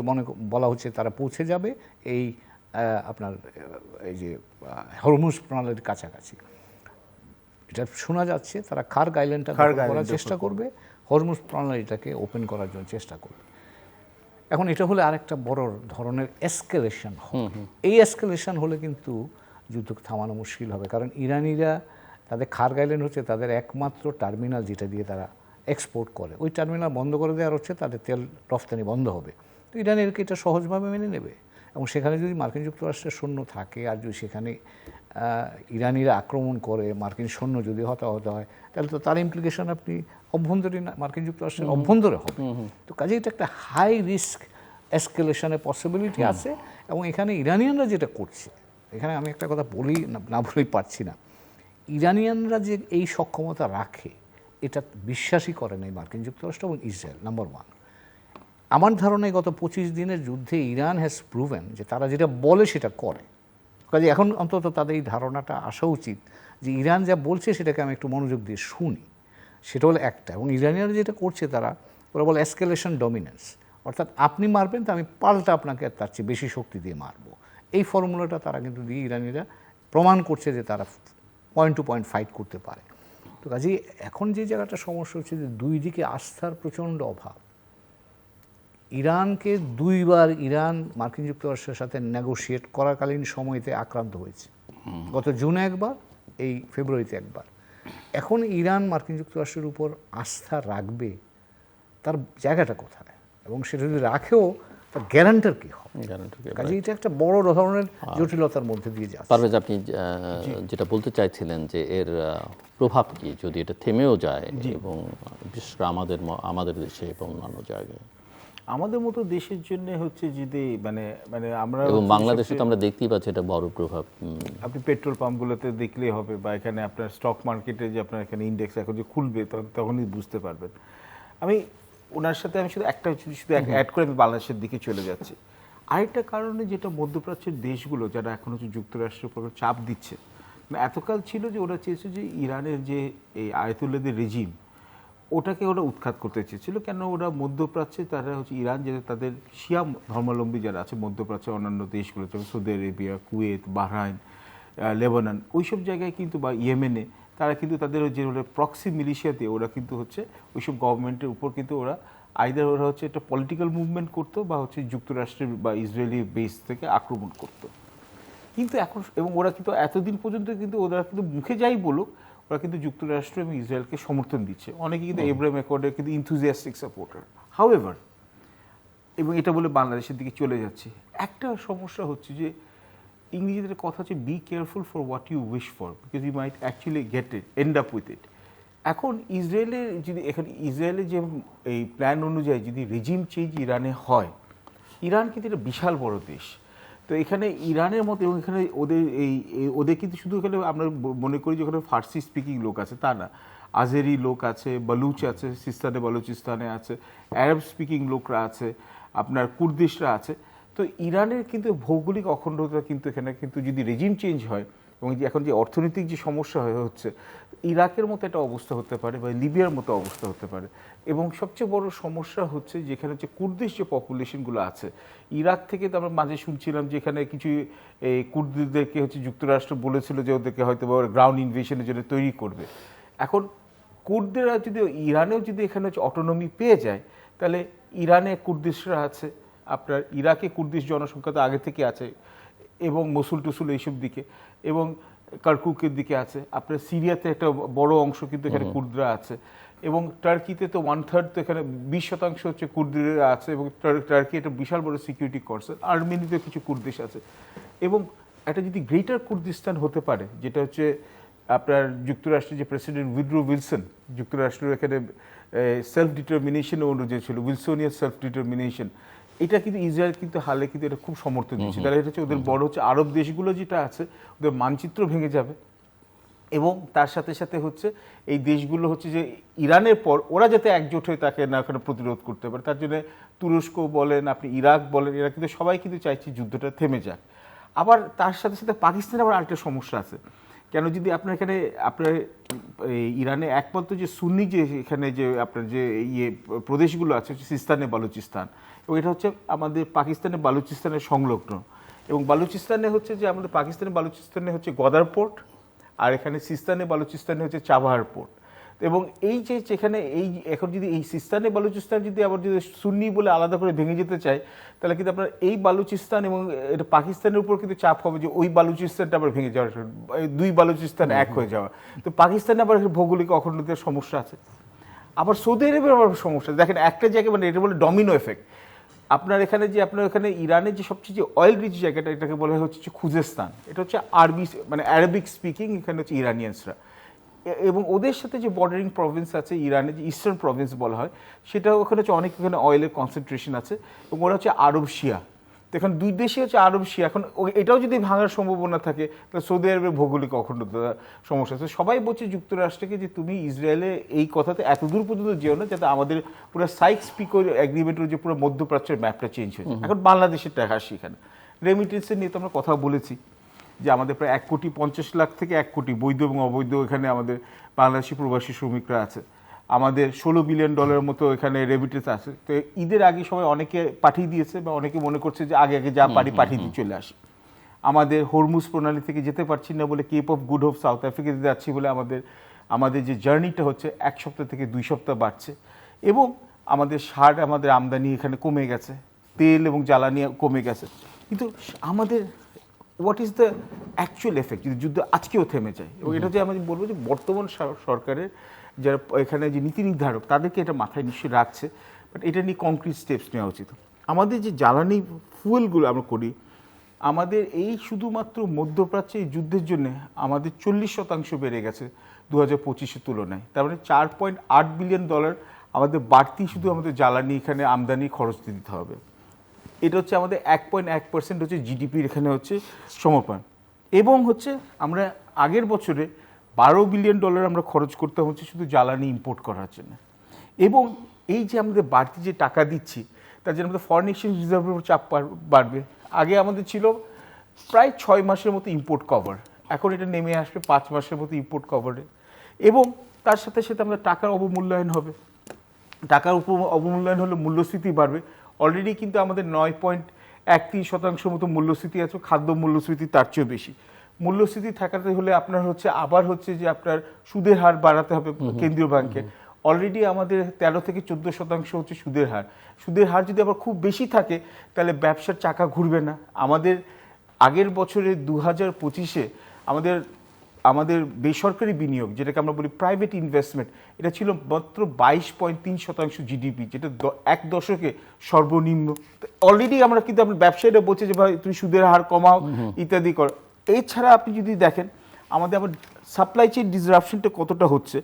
বলা হচ্ছে তারা পৌঁছে যাবে এই আপনার এই যে হরমুজ প্রণালীর কাছাকাছি। এটা শোনা যাচ্ছে তারা খার্গ আইল্যান্ডটা করার চেষ্টা করবে, হরমুজ প্রণালীটাকে ওপেন করার জন্য চেষ্টা করবে। এখন এটা হলে আরেকটা বড় ধরনের এসকেলেশন হবে। এই এসকেলেশন হলে কিন্তু যুদ্ধ থামানো মুশকিল হবে, কারণ ইরানিরা তাদের খার্গ আইল্যান্ড হচ্ছে তাদের একমাত্র টার্মিনাল যেটা দিয়ে তারা এক্সপোর্ট করে। ওই টার্মিনাল বন্ধ করে দেওয়ার হচ্ছে তাদের তেল রফতানি বন্ধ হবে। তো ইরানিদেরকে এটা সহজভাবে মেনে নেবে, এবং সেখানে যদি মার্কিন যুক্তরাষ্ট্রের সৈন্য থাকে আর যদি সেখানে ইরানিরা আক্রমণ করে, মার্কিন সৈন্য যদি হতাহত হয়, তাহলে তো তার ইমপ্লিকেশন আপনি অভ্যন্তরীণ মার্কিন যুক্তরাষ্ট্রের অভ্যন্তরে হবে। তো কাজে এটা একটা হাই রিস্ক এসকেলেশনের পসিবিলিটি আছে। এবং এখানে ইরানিয়ানরা যেটা করছে, এখানে আমি একটা কথা বলি না বলেই পারছি না, ইরানিয়ানরা যে এই সক্ষমতা রাখে এটা বিশ্বাসই করে নাই মার্কিন যুক্তরাষ্ট্র এবং ইসরায়েল, নাম্বার ওয়ান। আমার ধারণায় গত 25 দিনের যুদ্ধে ইরান হ্যাজ প্রুভেন যে তারা যেটা বলে সেটা করে। কাজে এখন অন্তত তাদের এই ধারণাটা আসা উচিত যে ইরান যা বলছে সেটাকে আমি একটু মনোযোগ দিয়ে শুনি। সেটা হলো একটা। এবং ইরানিয়ানরা যেটা করছে ওরা বলে এসকেলেশন ডমিনেন্স, অর্থাৎ আপনি মারবেন তো আমি পাল্টা আপনাকে তার চেয়ে বেশি শক্তি দিয়ে মারবো। এই ফর্মুলাটা তারা কিন্তু দিয়ে ইরানিরা প্রমাণ করছে যে তারা পয়েন্ট টু পয়েন্ট ফাইট করতে পারে। তো কাজেই এখন যে জায়গাটা সমস্যা হচ্ছে যে দুই দিকে আস্থার প্রচণ্ড অভাব। ইরানকে দুইবার ইরান মার্কিন যুক্তরাষ্ট্রের সাথে নেগোশিয়েট করাকালীন সময়তে আক্রান্ত হয়েছে, গত জুনে একবার, এই ফেব্রুয়ারিতে একবার। এখন ইরান মার্কিন যুক্তরাষ্ট্রের উপর আস্থা রাখবে, তার জায়গাটা কোথায়, এবং সেটা যদি রাখেও তার গ্যারান্টার কী হবে? কাজে এটা একটা বড় ধরনের জটিলতার মধ্যে দিয়ে যাচ্ছে।
পারভেজ, আপনি যেটা বলতে চাইছিলেন যে এর প্রভাব কি যদি এটা থেমেও যায়, এবং বিশেষ করে আমাদের দেশে এবং অন্যান্য জায়গায়,
আমাদের মতো দেশের জন্য হচ্ছে যদি মানে মানে আমরা
এবং বাংলাদেশে তো আমরা দেখতেই পাচ্ছি এটা বড় প্রভাব।
আপনি পেট্রোল পাম্পগুলোতে দেখলেই হবে, বা এখানে আপনার স্টক মার্কেটে যে আপনার এখানে ইন্ডেক্স এখন যে খুলবে তখনই বুঝতে পারবেন। আমি ওনার সাথে আমি শুধু অ্যাড করে আমি বাংলাদেশের দিকে চলে যাচ্ছি। আরেকটা কারণে যেটা মধ্যপ্রাচ্যের দেশগুলো যারা এখন হচ্ছে যুক্তরাষ্ট্রের উপর চাপ দিচ্ছে, এতকাল ছিল যে ওরা চেয়েছে যে ইরানের যে এই আয়াতুল্লাহদের রেজিম ওটাকে ওরা উৎখাত করতে চেয়েছিল। কেন? ওরা মধ্যপ্রাচ্যে তারা হচ্ছে ইরান যে তাদের শিয়া ধর্মাবলম্বী যারা আছে মধ্যপ্রাচ্যের অন্যান্য দেশগুলো যেমন Saudi Arabia, Kuwait, Bahrain, Lebanon, ওইসব জায়গায় কিন্তু বা ইয়েমেনে তারা কিন্তু তাদের যে প্রক্সি মিলিশিয়া দিয়ে ওরা কিন্তু হচ্ছে ওইসব গভর্নমেন্টের উপর কিন্তু ওরা ওরা হচ্ছে একটা পলিটিক্যাল মুভমেন্ট করতো, বা হচ্ছে যুক্তরাষ্ট্রের বা ইসরায়েলি বেস থেকে আক্রমণ করতো। কিন্তু এখন এবং ওরা কিন্তু এতদিন পর্যন্ত কিন্তু ওরা কিন্তু মুখে যাই বলুক ওরা কিন্তু যুক্তরাষ্ট্র এবং ইসরায়েলকে সমর্থন দিচ্ছে। অনেকে কিন্তু এব্রাহিম অ্যাকর্ডের কিন্তু ইনথুজিয়াস্টিক সাপোর্টার। হাউএভার, এবং এটা বলে বাংলাদেশের দিকে চলে যাচ্ছে। একটা সমস্যা হচ্ছে যে ইংরেজিদের কথা হচ্ছে be careful for what you wish for, because you might actually get it, end up with it. এখন ইসরায়েলের যে এই প্ল্যান অনুযায়ী যদি রেজিম চেঞ্জ ইরানে হয়, ইরান কিন্তু এটা বিশাল বড় দেশ। তো এখানে ইরানের মতো, এবং এখানে ওদের কিন্তু শুধু এখানে আমরা মনে করি যে ওখানে ফার্সি স্পিকিং লোক আছে তা না, আজেরি লোক আছে, বালুচ আছে, সিস্তানে বালুচিস্তানে আছে, আরব স্পিকিং লোকরা আছে, আপনার কুর্দিশরা আছে। তো ইরানের কিন্তু ভৌগোলিক অখণ্ডতা কিন্তু এখানে কিন্তু যদি রেজিম চেঞ্জ হয়, এবং যে এখন যে অর্থনৈতিক যে সমস্যা হচ্ছে, ইরাকের মতো একটা অবস্থা হতে পারে বা লিবিয়ার মতো অবস্থা হতে পারে। এবং সবচেয়ে বড় সমস্যা হচ্ছে যেখানে হচ্ছে কুর্দিশ যে পপুলেশনগুলো আছে, ইরাক থেকে তো আমরা মাঝে শুনছিলাম যে এখানে কিছু এই কুর্দিদেরকে হচ্ছে যুক্তরাষ্ট্র বলেছিল যে ওদেরকে হয়তো গ্রাউন্ড ইনভেশনের জন্য তৈরি করবে। এখন কুর্দিরা যদি ইরানেও যদি এখানে হচ্ছে অটোনমি পেয়ে যায়, তাহলে ইরানে কুর্দিশরা আছে, আপনার ইরাকে কুর্দিশ জনসংখ্যা তো আগে থেকে আছে, এবং মসুল টসুল এইসব দিকে, এবং কারকুকের দিকে আছে, আপনার সিরিয়াতে একটা বড় অংশ কিন্তু এখানে কুর্দরা আছে, এবং টার্কিতে তো 1/3, তো এখানে 20% হচ্ছে কুর্দিরা আছে, এবং টার্কি একটা বিশাল বড় সিকিউরিটি করছে। আর্মেনিতে কিছু কুর্দিশ আছে, এবং একটা যদি গ্রেটার কুর্দিস্তান হতে পারে, যেটা হচ্ছে আপনার যুক্তরাষ্ট্রের যে প্রেসিডেন্ট উইড্রো উইলসন, যুক্তরাষ্ট্রের এখানে সেলফ ডিটারমিনেশন অনুযায়ী ছিল, উইলসোনিয়ার সেলফ ডিটারমিনেশন, এটা কিন্তু ইসরায়েল কিন্তু হালে কিন্তু এটা খুব সমর্থন দিচ্ছে। তাহলে এটা হচ্ছে ওদের বড় হচ্ছে আরব দেশগুলো যেটা আছে ওদের মানচিত্র ভেঙে যাবে, এবং তার সাথে সাথে হচ্ছে এই দেশগুলো হচ্ছে যে ইরানের পর ওরা যাতে একজোট হয়ে তাকে না ওখানে প্রতিরোধ করতে পারে, তার জন্য তুরস্ক বলেন, আপনি ইরাক বলেন, এরা কিন্তু সবাই কিন্তু চাইছে যুদ্ধটা থেমে যাক। আবার তার সাথে সাথে পাকিস্তানের আবার আরেকটা সমস্যা আছে। কেন? যদি আপনার এখানে আপনার ইরানে একমাত্র যে সুন্নি যে এখানে যে আপনার যে প্রদেশগুলো আছে হচ্ছে সিস্তানে বালুচিস্তান, এবং এটা হচ্ছে আমাদের পাকিস্তানের বালুচিস্তানের সংলগ্ন, এবং বালুচিস্তানে হচ্ছে যে আমাদের পাকিস্তানের বালুচিস্তানে হচ্ছে গদার পোর্ট, আর এখানে সিস্তানে বালুচিস্তানে হচ্ছে চাবাহার পোর্ট। এবং এই যে যেখানে এই এখন যদি এই সিস্তানে বালুচিস্তান যদি আবার যদি সুন্নি বলে আলাদা করে ভেঙে যেতে চায়, তাহলে কিন্তু আপনার এই বালুচিস্তান এবং এটা পাকিস্তানের উপর কিন্তু চাপ হবে যে ওই বালুচিস্তানটা আবার ভেঙে যাওয়ার, দুই বালুচিস্তান এক হয়ে যাওয়া। তো পাকিস্তানে আবার ভৌগোলিক অখণ্ডতার সমস্যা আছে, আবার সৌদি আরবের আবার সমস্যা। দেখেন একটা জায়গায় মানে এটা বলে ডমিনো এফেক্ট। আপনার এখানে যে আপনার এখানে ইরানের যে সবচেয়ে যে অয়েল রিচ জায়গাটা, এটাকে বলা হচ্ছে খুজেস্তান, এটা হচ্ছে আরবি মানে অ্যারাবিক স্পিকিং, এখানে হচ্ছে ইরানিয়ানসরা, এবং ওদের সাথে যে বর্ডারিং প্রভিন্স আছে ইরানের যে ইস্টার্ন প্রভিন্স বলা হয়, সেটা ওখানে হচ্ছে অনেক ওখানে অয়েলের কনসেন্ট্রেশন আছে, এবং ওরা হচ্ছে আরব শিয়া। তো এখন দুই দেশই হচ্ছে আরব শিয়া। এখন এটাও যদি ভাঙার সম্ভাবনা থাকে তাহলে সৌদি আরবের ভৌগোলিক অখণ্ডতা সমস্যা আছে। সবাই বলছে যুক্তরাষ্ট্রকে যে তুমি ইসরায়েলে এই কথাতে এত দূর পর্যন্ত যেও না যাতে আমাদের পুরো সাইক্স পিকো এগ্রিমেন্টের যে পুরো মধ্যপ্রাচ্যের ম্যাপটা চেঞ্জ হয়েছে। এখন বাংলাদেশের টাকা আসি এখানে রেমিটেন্সের নিয়ে তো আমরা কথা বলেছি যে আমাদের প্রায় 1,50,00,000 থেকে 1 কোটি বৈধ এবং অবৈধ এখানে আমাদের বাংলাদেশি প্রবাসী শ্রমিকরা আছে। আমাদের $16 বিলিয়ন মতো এখানে রেমিটেন্স আছে। তো ঈদের আগে সবাই অনেকে পাঠিয়ে দিয়েছে বা অনেকে মনে করছে যে আগে আগে যা পারি পাঠিয়ে দিয়ে চলে আসে। আমাদের হরমুজ প্রণালী থেকে যেতে পারছি না বলে Cape of Good Hope South আফ্রিকাতে যাচ্ছি বলে আমাদের যে জার্নিটা হচ্ছে 1 সপ্তাহ থেকে 2 সপ্তাহ বাড়ছে। এবং আমাদের সার আমাদের আমদানি এখানে কমে গেছে, তেল এবং জ্বালানি কমে গেছে। কিন্তু আমাদের what is the actual effect যদি যুদ্ধ আজকেও থেমে যায়? এবং এটা যে আমি বলবো যে বর্তমান সরকারের যারা এখানে যে নীতি নির্ধারক তাদেরকে এটা মাথায় নিশ্চয়ই রাখছে, বাট এটা নিয়ে কংক্রিট স্টেপস নেওয়া উচিত। আমাদের যে জ্বালানি ফুয়েলগুলো আমরা করি, আমাদের এই শুধুমাত্র মধ্যপ্রাচ্যে এই যুদ্ধের জন্য আমাদের 40% বেড়ে গেছে 2025-এর তুলনায়। তার মানে $4.8 বিলিয়ন আমাদের বাড়তি শুধু আমাদের জ্বালানি এখানে আমদানি খরচ দিতে হবে। এটা হচ্ছে আমাদের 1.1% হচ্ছে জিডিপির এখানে হচ্ছে সমর্পণ। এবং হচ্ছে আমরা আগের বছরে $12 বিলিয়ন আমরা খরচ করতে হচ্ছে শুধু জ্বালানি ইম্পোর্ট করার জন্য। এবং এই যে আমাদের বাড়তি যে টাকা দিচ্ছি তার জন্য আমাদের ফরেন এক্সচেঞ্জ রিজার্ভের উপর চাপ বাড়বে। আগে আমাদের ছিল প্রায় 6 মাসের মতো ইম্পোর্ট কভার, এখন এটা নেমে আসবে 5 মাসের মতো ইম্পোর্ট কভারে। এবং তার সাথে সাথে আমাদের টাকার অবমূল্যায়ন হবে। টাকার অবমূল্যায়ন হলে মূল্যস্ফীতি বাড়বে। অলরেডি কিন্তু আমাদের 9.13% মতো মূল্যস্ফীতি আছে, খাদ্য মূল্যস্ফীতি তার চেয়েও বেশি। মূল্যস্ফীতি থাকাতে হলে আপনার হচ্ছে আবার হচ্ছে যে আপনার সুদের হার বাড়াতে হবে কেন্দ্রীয় ব্যাংকে। অলরেডি আমাদের 13 থেকে 14% হচ্ছে সুদের হার। সুদের হার যদি আবার খুব বেশি থাকে তাহলে ব্যবসার চাকা ঘুরবে না। আমাদের আগের বছরে 2025-এ আমাদের বেসরকারি বিনিয়োগ, যেটাকে আমরা বলি প্রাইভেট ইনভেস্টমেন্ট, এটা ছিল মাত্র 22.3% জিডিপি, যেটা 1 দশকে সর্বনিম্ন। অলরেডি আমরা কিন্তু আপনার ব্যবসায়ীরা বলছে যে ভাই তুমি সুদের হার কমাও ইত্যাদি করো। এছাড়া আপনি যদি দেখেন আমাদের আবার সাপ্লাই চেইন ডিসরাপশনটা কতটা হচ্ছে।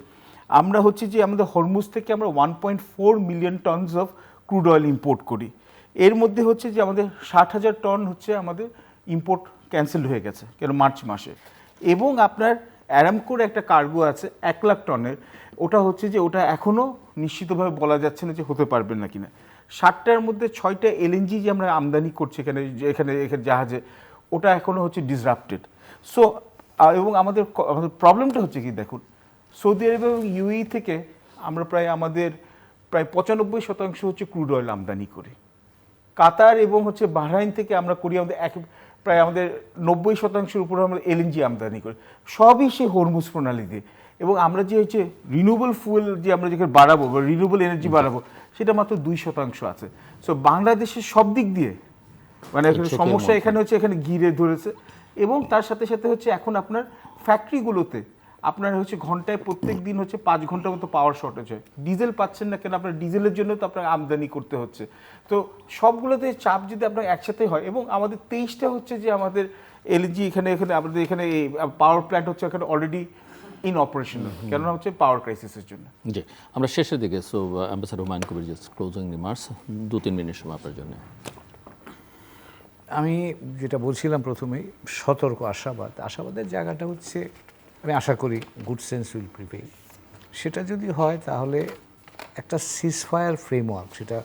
আমরা হচ্ছে যে আমাদের হরমুজ থেকে আমরা 1.4 million tonnes of crude oil import করি। এর মধ্যে হচ্ছে যে আমাদের 60,000 টন হচ্ছে আমাদের ইম্পোর্ট ক্যান্সেল হয়ে গেছে কেন মার্চ মাসে। এবং আপনার অ্যারামকোর একটা কার্গো আছে 1 লাখ টনের, ওটা হচ্ছে যে ওটা এখনও নিশ্চিতভাবে বলা যাচ্ছে না যে হতে পারবে না কিনা। 60টার মধ্যে 6টা এলএনজি যে আমরা আমদানি করছি এখানে জাহাজে, ওটা এখনও হচ্ছে ডিসরাপ্টেড। সো এবং আমাদের প্রবলেমটা হচ্ছে কি দেখুন, সৌদি আরব এবং ইউএই থেকে আমরা আমাদের প্রায় 95% হচ্ছে ক্রুড অয়েল আমদানি করি। কাতার এবং হচ্ছে বাহরাইন থেকে আমরা করি প্রায় আমাদের 90%-এর উপরে আমরা এলএনজি আমদানি করি, সবই সেই হরমুজ প্রণালী দিয়ে। এবং আমরা যে হচ্ছে রিনিউয়েবল ফুয়েল যে আমরা যেখানে বাড়াবো বা রিনিউয়েবল এনার্জি বাড়াবো সেটা মাত্র 2% আছে। সো বাংলাদেশের সব দিক দিয়ে মানে সমস্যা এখানে হচ্ছে এখানে ঘিরে ধরেছে। এবং তার সাথে সাথে হচ্ছে এখন আপনার ফ্যাক্টরিগুলোতে আপনার হচ্ছে ঘন্টায় প্রত্যেক দিন হচ্ছে 5 ঘন্টার মতো পাওয়ার শর্টেজ হয়। ডিজেল পাচ্ছেন না কেন? আপনার ডিজেলের জন্য তো আপনার আমদানি করতে হচ্ছে। তো সবগুলোতে চাপ যদি আপনার একসাথে হয়, এবং আমাদের 23টা হচ্ছে যে আমাদের এলজি এখানে আমাদের এখানে পাওয়ার প্ল্যান্ট হচ্ছে এখানে অলরেডি ইন অপারেশনাল, কেননা হচ্ছে পাওয়ার ক্রাইসিসের জন্য।
জি, আমরা শেষের দিকে। So ambassador Humayun Kabir, just closing remarks 2-3 minute সময় আপনার জন্য।
আমি যেটা বলছিলাম প্রথমেই, সতর্ক আশাবাদের জায়গাটা হচ্ছে আমি আশা করি গুড সেন্স উইল প্রিভেইল। সেটা যদি হয় তাহলে একটা সিজফায়ার ফ্রেমওয়ার্ক, সেটা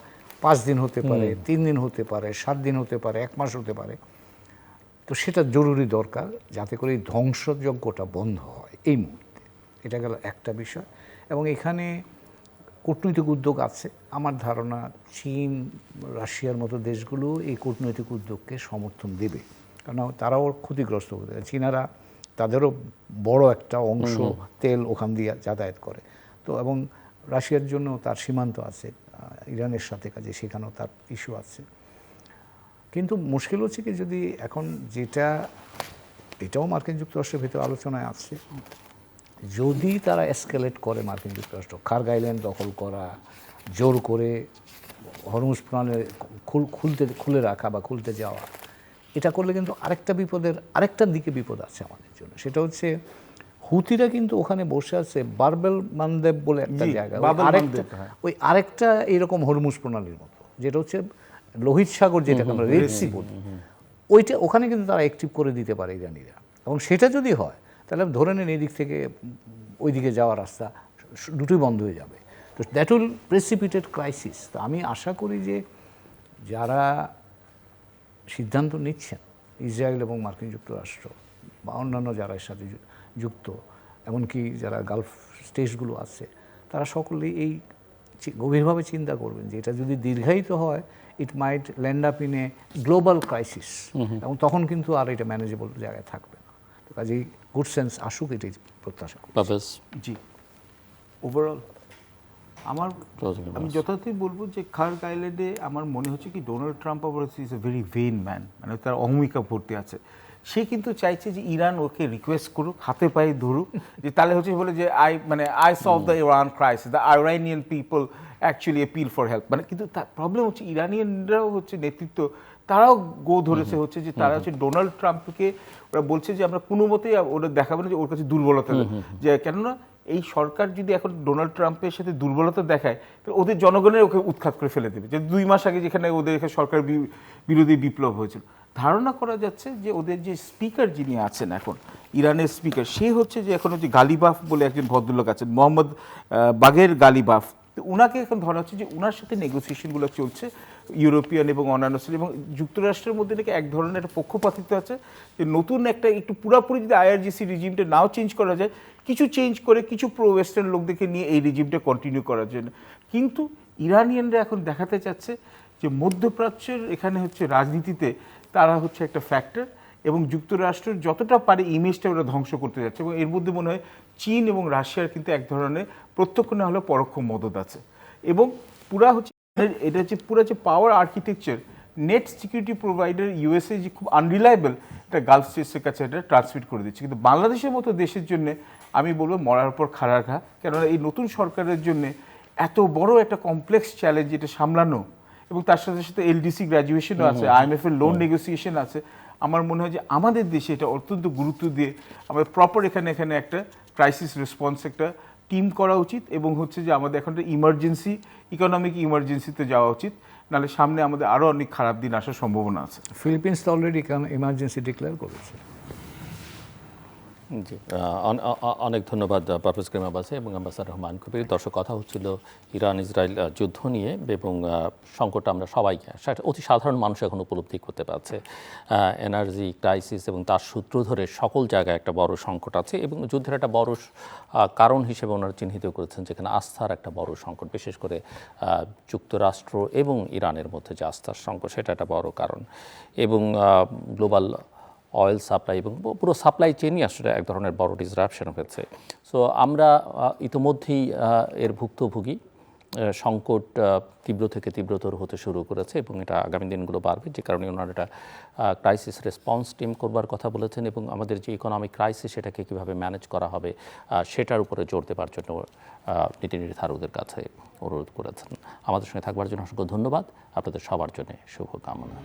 5 দিন হতে পারে, 3 দিন হতে পারে, 7 দিন হতে পারে, 1 মাস হতে পারে, তো সেটা জরুরি দরকার যাতে করে এই ধ্বংসযজ্ঞটা বন্ধ হয় এই মুহূর্তে। এটা গেল একটা বিষয়। এবং এখানে কূটনৈতিক উদ্যোগ আছে। আমার ধারণা চীন, রাশিয়ার মতো দেশগুলো এই কূটনৈতিক উদ্যোগকে সমর্থন দেবে, কারণ তারাও ক্ষতিগ্রস্ত হতে। চীনারা তাদেরও বড় একটা অংশ তেল ওখান দিয়ে যাতায়াত করে। তো এবং রাশিয়ার জন্য তার সীমান্ত আছে ইরানের সাথে, কাজে সেখানেও তার ইস্যু আছে। কিন্তু মুশকিল হচ্ছে কি, যদি এখন এটাও মার্কিন যুক্তরাষ্ট্রের ভিতরে আলোচনায় আছে, যদি তারা এসকেলেট করে মার্কিন যুক্তরাষ্ট্র, খার্গ আইল্যান্ড দখল করা, জোর করে হরমুজ প্রণালী খুলে রাখা বা খুলতে যাওয়া, এটা করলে কিন্তু আরেকটা দিকে বিপদ আছে আমাদের জন্য। সেটা হচ্ছে হুতিরা কিন্তু ওখানে বসে আছে বারবেল মানদেব বলে একটা জায়গা, ওই আরেকটা এরকম হরমুজ প্রণালীর মতো, যেটা হচ্ছে লোহিত সাগর যেটাকে আমরা রেড সি বলি, ওইটা ওখানে কিন্তু তারা অ্যাক্টিভ করে দিতে পারে ইরানিরা। এবং সেটা যদি হয় তাহলে ধরে নেন এই দিক থেকে ওই দিকে যাওয়ার রাস্তা দুটোই বন্ধ হয়ে যাবে। তো দ্যাট উইল প্রেসিপিটেড ক্রাইসিস। তো আমি আশা করি যে যারা সিদ্ধান্ত নিচ্ছেন, ইসরায়েল এবং মার্কিন যুক্তরাষ্ট্র বা অন্যান্য যারা এর সাথে যুক্ত, এমনকি যারা গালফ স্টেটসগুলো আছে, তারা সকলেই এই গভীরভাবে চিন্তা করবেন যে এটা যদি দীর্ঘায়িত হয়, it might land up in a global crisis, এবং তখন কিন্তু আর এটা ম্যানেজেবল জায়গায় থাকবে না। তো কাজেই গুড সেন্স আসুক, এটাই প্রত্যাশা করি।
জি, ওভারঅল আমি যথার্থই বলবো যে খার্গ আইল্যান্ডে আমার মনে হচ্ছে কি ডোনাল্ড ট্রাম্প আবার is a very vein man, মানে তার অহমিকা ভর্তি আছে। সে কিন্তু চাইছে যে ইরান ওকে রিকোয়েস্ট করুক, হাতে পায়ে ধরুক, যে তাহলে হচ্ছে বলে যে I solve the Iran crisis, the Iranian people actually appeal for help. মানে কিন্তু তার প্রবলেম হচ্ছে ইরানিয়ানরাও হচ্ছে নেতৃত্ব, তারাও গো ধরেছে হচ্ছে যে তারা হচ্ছে ডোনাল্ড ট্রাম্পকে ওরা বলছে যে আমরা কোনো মতেই ওরা দেখাবো না যে ওর কাছে দুর্বলতা, যে কেননা এই সরকার যদি এখন ডোনাল্ড ট্রাম্পের সাথে দুর্বলতা দেখায় তাহলে ওদের জনগণের ওকে উৎখাত করে ফেলে দেবে। যে 2 মাস আগে যেখানে ওদের এখানে সরকার বিরোধী বিপ্লব হয়েছিল, ধারণা করা যাচ্ছে যে ওদের যে স্পিকার যিনি আছেন এখন ইরানের স্পিকার, সে হচ্ছে যে এখন হচ্ছে গালিবাফ বলে একজন ভদ্রলোক আছেন, মোহাম্মদ বাগের গালিবাফ। তো ওনাকে এখন ধরা হচ্ছে যে ওনার সাথে নেগোসিয়েশনগুলো চলছে ইউরোপিয়ান এবং অন্যান্য এবং যুক্তরাষ্ট্রের মধ্যে নাকি এক ধরনের একটা পক্ষপাতিত্ব আছে, যে নতুন একটা একটু পুরাপুরি যদি আইআরজিসি রিজিমটা নাও চেঞ্জ করা যায়, কিছু চেঞ্জ করে কিছু প্রো ওয়েস্টার্ন লোকদেরকে নিয়ে এই রিজিমটা কন্টিনিউ করার জন্য। কিন্তু ইরানিয়ানরা এখন দেখাতে চাচ্ছে যে মধ্যপ্রাচ্যের এখানে হচ্ছে রাজনীতিতে তারা হচ্ছে একটা ফ্যাক্টর, এবং যুক্তরাষ্ট্রের যতটা পারে ইমেজটা ওরা ধ্বংস করতে যাচ্ছে। এবং এর মধ্যে মনে হয় চীন এবং রাশিয়ার কিন্তু এক ধরনের প্রত্যক্ষ না হলেও পরোক্ষ মদত আছে। এবং পুরা হচ্ছে এটা হচ্ছে পুরো যে power architecture, net security provider USA যে খুব আনরিলায়েবল, এটা গালফ স্টেটসের কাছে এটা ট্রান্সমিট করে দিচ্ছে। কিন্তু বাংলাদেশের মতো দেশের জন্য আমি বলবো মরার পর খাড়া ঘা, কেননা এই নতুন সরকারের জন্য এত বড় একটা কমপ্লেক্স চ্যালেঞ্জ এটা সামলানো, এবং তার সাথে সাথে এলডিসি গ্র্যাজুয়েশনও আছে, আইএমএফ এর লোন নেগোসিয়েশন আছে। আমার মনে হয় যে আমাদের দেশে এটা অত্যন্ত গুরুত্ব দিয়ে আমাদের প্রপার এখানে একটা ক্রাইসিস রেসপন্স একটা টিম করা উচিত, এবং হচ্ছে যে আমাদের এখন ইমার্জেন্সি ইকোনমিক ইমার্জেন্সিতে যাওয়া উচিত, নাহলে সামনে আমাদের আরও অনেক খারাপ দিন আসার সম্ভাবনা আছে।
ফিলিপিন্স তো অলরেডি ইমার্জেন্সি ডিক্লেয়ার করেছে।
জি, অনেক ধন্যবাদ প্রফেসর করিম আব্বাসী এবং আম্বাসাদর রহমান কবির। দর্শক, কথা হচ্ছিল ইরান ইসরায়েল যুদ্ধ নিয়ে, এবং সংকট আমরা সবাই সেটা অতি সাধারণ মানুষ এখন উপলব্ধি করতে পারছে। এনার্জি ক্রাইসিস এবং তার সূত্র ধরে সকল জায়গায় একটা বড় সংকট আছে, এবং যুদ্ধের একটা বড় কারণ হিসেবে ওনারা চিহ্নিত করেছেন যেখানে আস্থার একটা বড় সংকট, বিশেষ করে যুক্তরাষ্ট্র এবং ইরানের মধ্যে যে আস্থার সংকট, সেটা একটা বড় কারণ। এবং গ্লোবাল অয়েল সাপ্লাই এবং পুরো সাপ্লাই চেনই আসলে এক ধরনের বড় ডিসরাপশন হয়েছে। সো আমরা ইতিমধ্যেই এর ভুক্তভোগী। সংকট তীব্র থেকে তীব্রতর হতে শুরু করেছে, এবং এটা আগামী দিনগুলো বাড়বে, যে কারণে ওনারা একটা ক্রাইসিস রেসপন্স টিম করবার কথা বলেছেন, এবং আমাদের যে ইকোনমিক ক্রাইসিস সেটাকে কীভাবে ম্যানেজ করা হবে সেটার উপরে জোর দেবার জন্য নীতি নির্ধারকদের কাছে অনুরোধ করেছেন। আমাদের সঙ্গে থাকবার জন্য অসংখ্য ধন্যবাদ। আপনাদের সবার জন্য শুভকামনা।